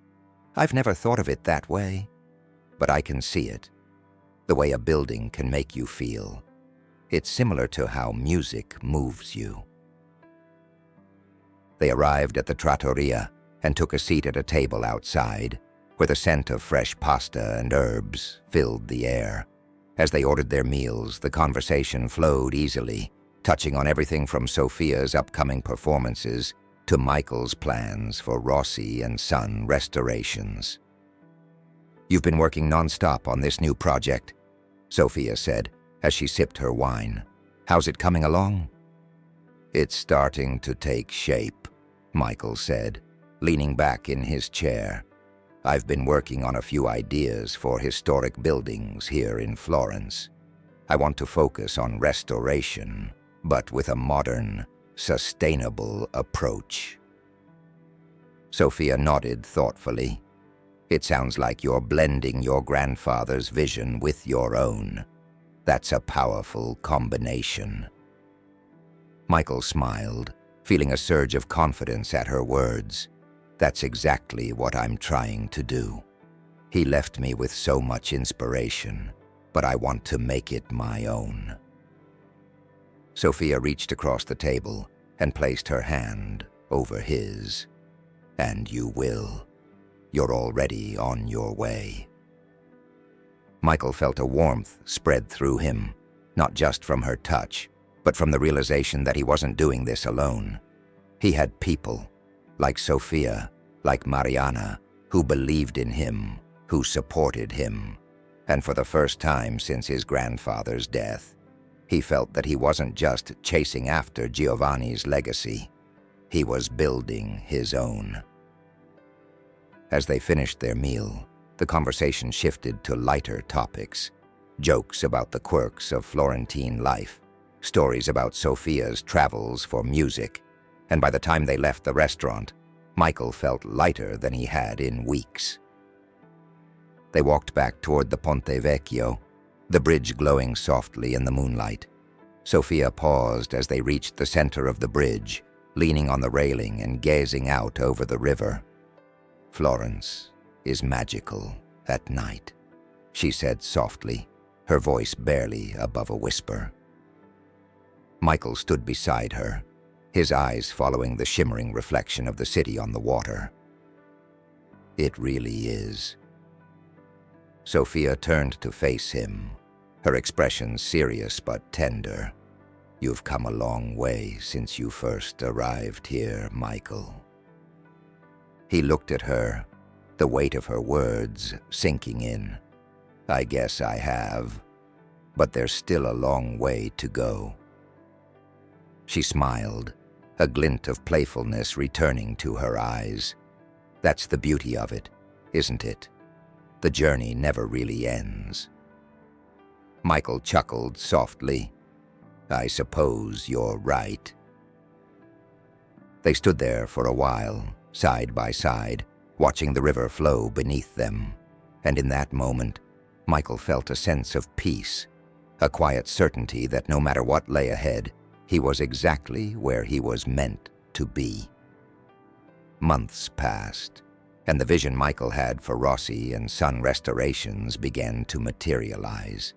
"I've never thought of it that way, but I can see it. The way a building can make you feel. It's similar to how music moves you." They arrived at the trattoria and took a seat at a table outside, where the scent of fresh pasta and herbs filled the air. As they ordered their meals, the conversation flowed easily, touching on everything from Sophia's upcoming performances to Michael's plans for Rossi and Son restorations. "You've been working non-stop on this new project," Sophia said as she sipped her wine. "How's it coming along?" "It's starting to take shape," Michael said, leaning back in his chair. "I've been working on a few ideas for historic buildings here in Florence. I want to focus on restoration, but with a modern, sustainable approach." Sophia nodded thoughtfully. "It sounds like you're blending your grandfather's vision with your own. That's a powerful combination." Michael smiled, feeling a surge of confidence at her words. "That's exactly what I'm trying to do. He left me with so much inspiration, but I want to make it my own." Sophia reached across the table and placed her hand over his. "And you will. You're already on your way." Michael felt a warmth spread through him, not just from her touch, but from the realization that he wasn't doing this alone. He had people, like Sophia, like Mariana, who believed in him, who supported him. And for the first time since his grandfather's death, he felt that he wasn't just chasing after Giovanni's legacy. He was building his own. As they finished their meal, the conversation shifted to lighter topics. Jokes about the quirks of Florentine life, stories about Sophia's travels for music, and by the time they left the restaurant, Michael felt lighter than he had in weeks. They walked back toward the Ponte Vecchio, the bridge glowing softly in the moonlight. Sophia paused as they reached the center of the bridge, leaning on the railing and gazing out over the river. "Florence is magical at night," she said softly, her voice barely above a whisper. Michael stood beside her, his eyes following the shimmering reflection of the city on the water. "It really is." Sophia turned to face him, her expression serious but tender. "You've come a long way since you first arrived here, Michael." He looked at her, the weight of her words sinking in. "I guess I have, but there's still a long way to go." She smiled, a glint of playfulness returning to her eyes. "That's the beauty of it, isn't it? The journey never really ends." Michael chuckled softly. "I suppose you're right." They stood there for a while, side by side, watching the river flow beneath them. And in that moment, Michael felt a sense of peace, a quiet certainty that no matter what lay ahead, he was exactly where he was meant to be. Months passed, and the vision Michael had for Rossi and Son restorations began to materialize.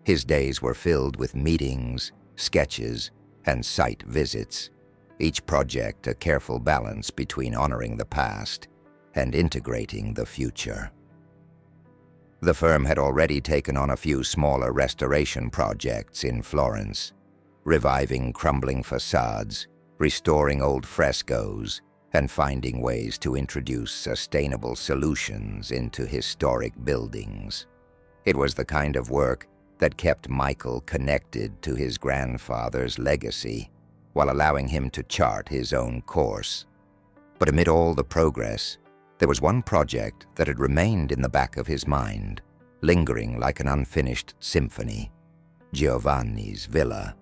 His days were filled with meetings, sketches, and site visits, each project a careful balance between honoring the past and integrating the future. The firm had already taken on a few smaller restoration projects in Florence, reviving crumbling facades, restoring old frescoes, and finding ways to introduce sustainable solutions into historic buildings. It was the kind of work that kept Michael connected to his grandfather's legacy while allowing him to chart his own course. But amid all the progress, there was one project that had remained in the back of his mind, lingering like an unfinished symphony: Giovanni's villa.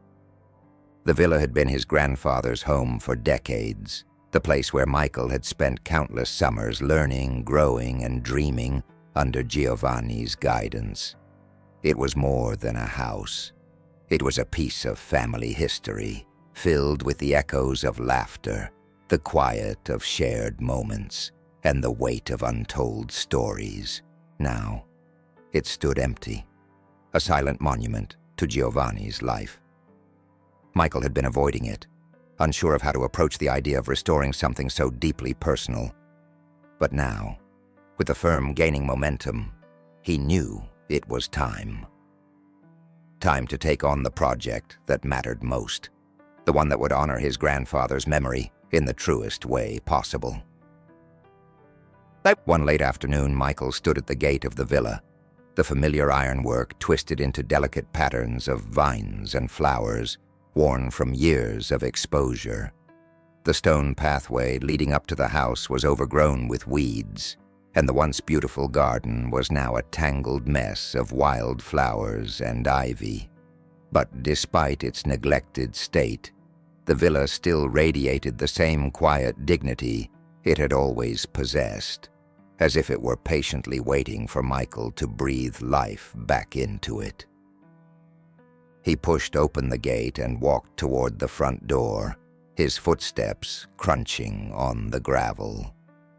The villa had been his grandfather's home for decades, the place where Michael had spent countless summers learning, growing, and dreaming under Giovanni's guidance. It was more than a house. It was a piece of family history, filled with the echoes of laughter, the quiet of shared moments, and the weight of untold stories. Now, it stood empty, a silent monument to Giovanni's life. Michael had been avoiding it, unsure of how to approach the idea of restoring something so deeply personal. But now, with the firm gaining momentum, he knew it was time. Time to take on the project that mattered most, the one that would honor his grandfather's memory in the truest way possible. One late afternoon, Michael stood at the gate of the villa, the familiar ironwork twisted into delicate patterns of vines and flowers, worn from years of exposure. The stone pathway leading up to the house was overgrown with weeds, and the once beautiful garden was now a tangled mess of wild flowers and ivy. But despite its neglected state, the villa still radiated the same quiet dignity it had always possessed, as if it were patiently waiting for Michael to breathe life back into it. He pushed open the gate and walked toward the front door, his footsteps crunching on the gravel.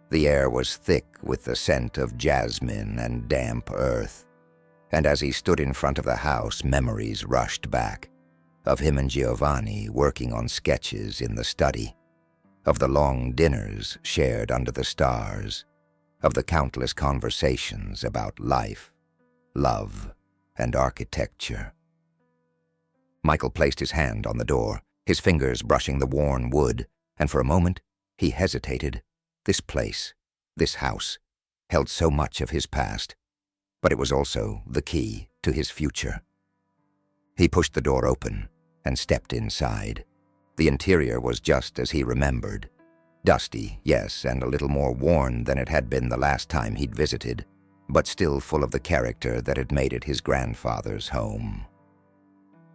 The air was thick with the scent of jasmine and damp earth, and as he stood in front of the house, memories rushed back, of him and Giovanni working on sketches in the study, of the long dinners shared under the stars, of the countless conversations about life, love, and architecture. Michael placed his hand on the door, his fingers brushing the worn wood, and for a moment he hesitated. This place, this house, held so much of his past, but it was also the key to his future. He pushed the door open and stepped inside. The interior was just as he remembered. Dusty, yes, and a little more worn than it had been the last time he'd visited, but still full of the character that had made it his grandfather's home.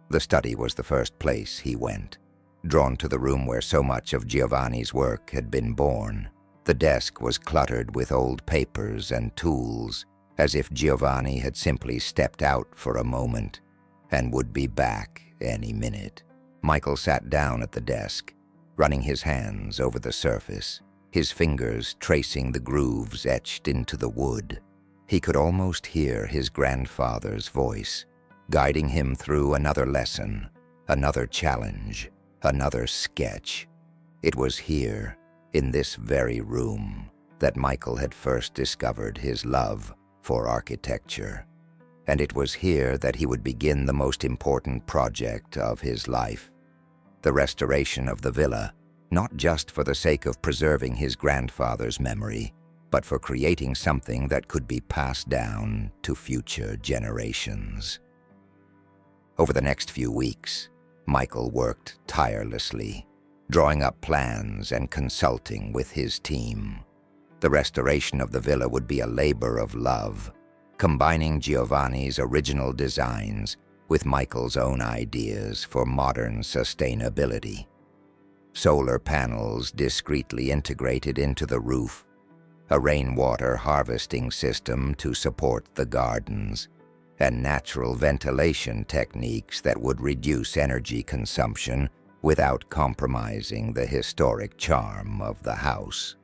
The study was the first place he went, drawn to the room where so much of Giovanni's work had been born. The desk was cluttered with old papers and tools, as if Giovanni had simply stepped out for a moment and would be back any minute. Michael sat down at the desk, running his hands over the surface, his fingers tracing the grooves etched into the wood. He could almost hear his grandfather's voice, guiding him through another lesson, another challenge, another sketch. It was here, in this very room, that Michael had first discovered his love for architecture. And it was here that he would begin the most important project of his life, the restoration of the villa, not just for the sake of preserving his grandfather's memory, but for creating something that could be passed down to future generations. Over the next few weeks, Michael worked tirelessly, drawing up plans and consulting with his team. The restoration of the villa would be a labor of love, combining Giovanni's original designs with Michael's own ideas for modern sustainability. Solar panels discreetly integrated into the roof, a rainwater harvesting system to support the gardens, and natural ventilation techniques that would reduce energy consumption without compromising the historic charm of the house.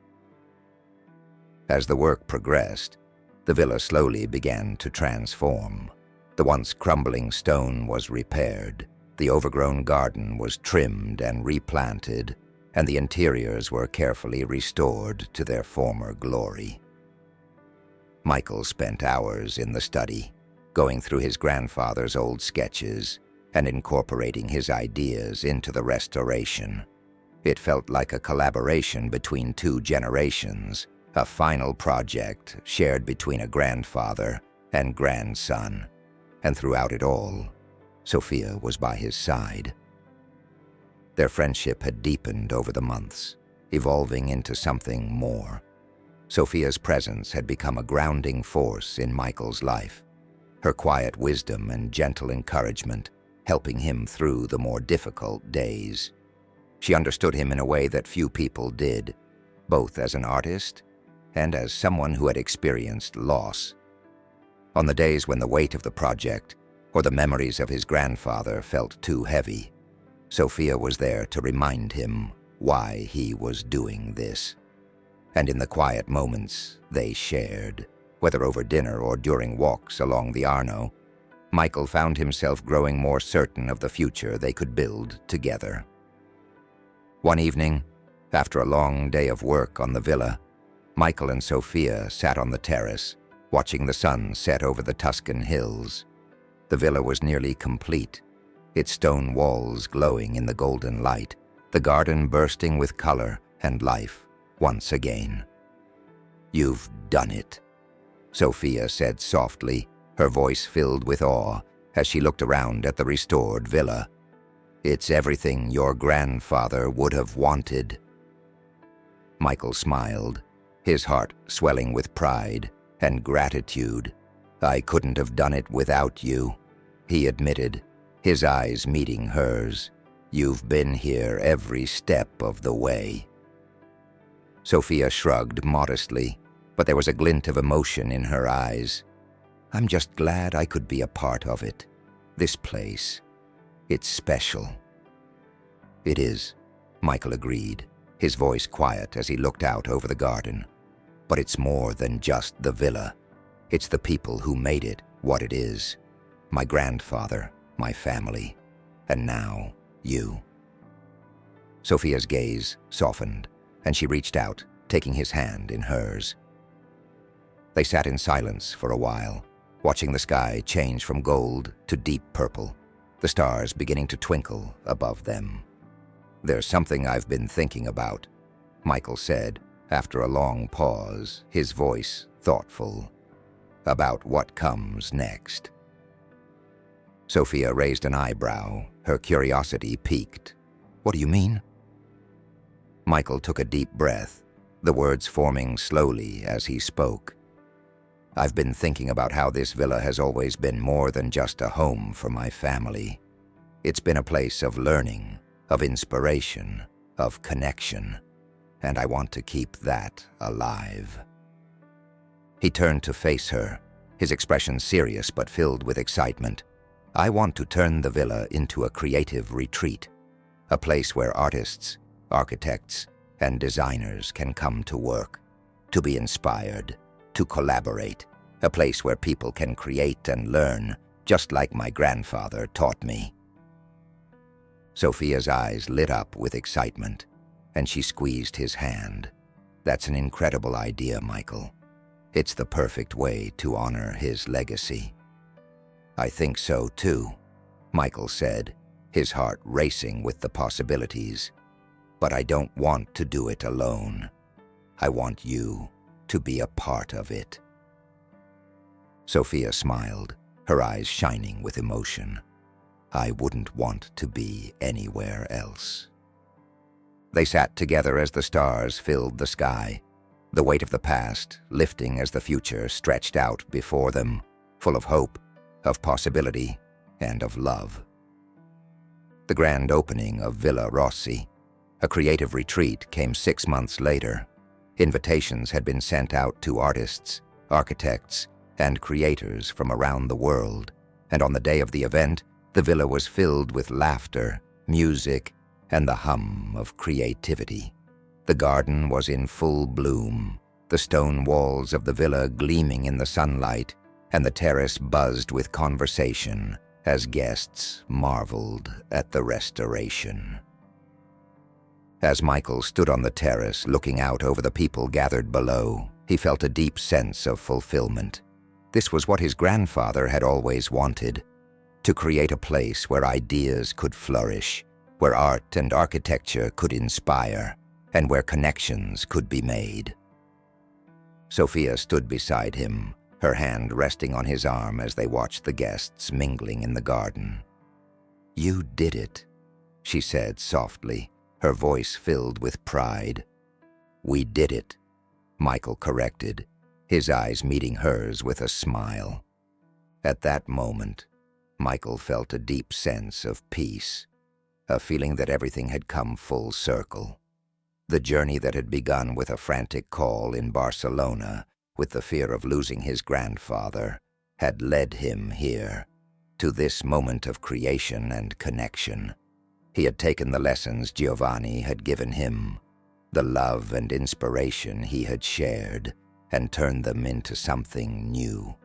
As the work progressed, the villa slowly began to transform. The once crumbling stone was repaired, The overgrown garden was trimmed and replanted, and the interiors were carefully restored to their former glory. Michael spent hours in the study, going through his grandfather's old sketches and incorporating his ideas into the restoration. It felt like a collaboration between two generations, a final project shared between a grandfather and grandson. And throughout it all, Sophia was by his side. Their friendship had deepened over the months, evolving into something more. Sophia's presence had become a grounding force in Michael's life, her quiet wisdom and gentle encouragement helping him through the more difficult days. She understood him in a way that few people did, both as an artist and as someone who had experienced loss. On the days when the weight of the project or the memories of his grandfather felt too heavy, Sophia was there to remind him why he was doing this. And in the quiet moments they shared, whether over dinner or during walks along the Arno, Michael found himself growing more certain of the future they could build together. One evening, after a long day of work on the villa, Michael and Sophia sat on the terrace, watching the sun set over the Tuscan hills. The villa was nearly complete, its stone walls glowing in the golden light, the garden bursting with color and life once again. "You've done it," Sophia said softly, her voice filled with awe as she looked around at the restored villa. "It's everything your grandfather would have wanted." Michael smiled, his heart swelling with pride and gratitude. "I couldn't have done it without you," he admitted, his eyes meeting hers. "You've been here every step of the way." Sophia shrugged modestly, but there was a glint of emotion in her eyes. "I'm just glad I could be a part of it. This place, it's special." "It is," Michael agreed, his voice quiet as he looked out over the garden. "But it's more than just the villa. It's the people who made it what it is. My grandfather, my family, and now you." Sophia's gaze softened, and she reached out, taking his hand in hers. They sat in silence for a while, watching the sky change from gold to deep purple, the stars beginning to twinkle above them. "There's something I've been thinking about," Michael said, after a long pause, his voice thoughtful. "About what comes next." Sophia raised an eyebrow, her curiosity piqued. "What do you mean?" Michael took a deep breath, the words forming slowly as he spoke. "I've been thinking about how this villa has always been more than just a home for my family. It's been a place of learning, of inspiration, of connection, and I want to keep that alive." He turned to face her, his expression serious but filled with excitement. "I want to turn the villa into a creative retreat, a place where artists, architects, and designers can come to work, to be inspired, to collaborate, a place where people can create and learn, just like my grandfather taught me." Sophia's eyes lit up with excitement, and she squeezed his hand. "That's an incredible idea, Michael. It's the perfect way to honor his legacy." "I think so too," Michael said, his heart racing with the possibilities. "But I don't want to do it alone. I want you to be a part of it." Sophia smiled, her eyes shining with emotion. "I wouldn't want to be anywhere else." They sat together as the stars filled the sky, the weight of the past lifting as the future stretched out before them, full of hope, of possibility, and of love. The grand opening of Villa Rossi, a creative retreat, came 6 months later. Invitations had been sent out to artists, architects, and creators from around the world, and on the day of the event, the villa was filled with laughter, music, and the hum of creativity. The garden was in full bloom, the stone walls of the villa gleaming in the sunlight, and the terrace buzzed with conversation as guests marveled at the restoration. As Michael stood on the terrace looking out over the people gathered below, he felt a deep sense of fulfillment. This was what his grandfather had always wanted, to create a place where ideas could flourish, where art and architecture could inspire, and where connections could be made. Sophia stood beside him, her hand resting on his arm as they watched the guests mingling in the garden. "You did it," she said softly, her voice filled with pride. "We did it," Michael corrected, his eyes meeting hers with a smile. At that moment, Michael felt a deep sense of peace, a feeling that everything had come full circle. The journey that had begun with a frantic call in Barcelona, with the fear of losing his grandfather, had led him here, to this moment of creation and connection. He had taken the lessons Giovanni had given him, the love and inspiration he had shared, and turned them into something new,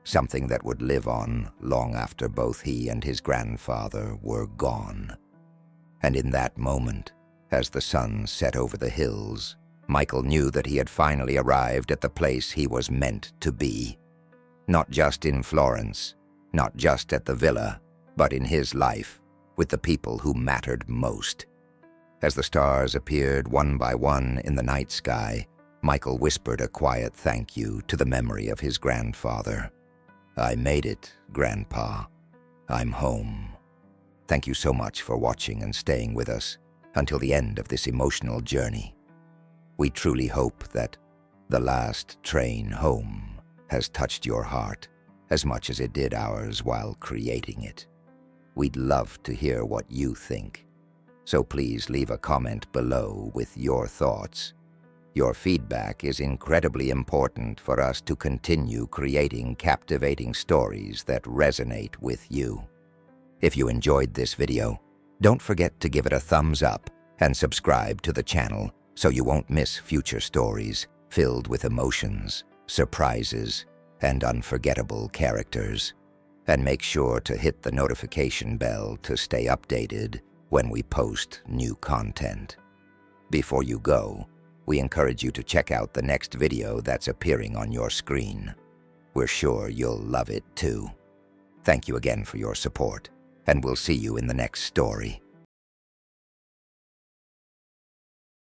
something that would live on long after both he and his grandfather were gone. And in that moment, as the sun set over the hills, Michael knew that he had finally arrived at the place he was meant to be. Not just in Florence, not just at the villa, but in his life, with the people who mattered most. As the stars appeared one by one in the night sky, Michael whispered a quiet thank you to the memory of his grandfather. "I made it, Grandpa. I'm home." Thank you so much for watching and staying with us until the end of this emotional journey. We truly hope that The Last Train Home has touched your heart as much as it did ours while creating it. We'd love to hear what you think, so please leave a comment below with your thoughts. Your feedback is incredibly important for us to continue creating captivating stories that resonate with you. If you enjoyed this video, don't forget to give it a thumbs up and subscribe to the channel so you won't miss future stories filled with emotions, surprises, and unforgettable characters. And make sure to hit the notification bell to stay updated when we post new content. Before you go, we encourage you to check out the next video that's appearing on your screen. We're sure you'll love it too. Thank you again for your support, and we'll see you in the next story.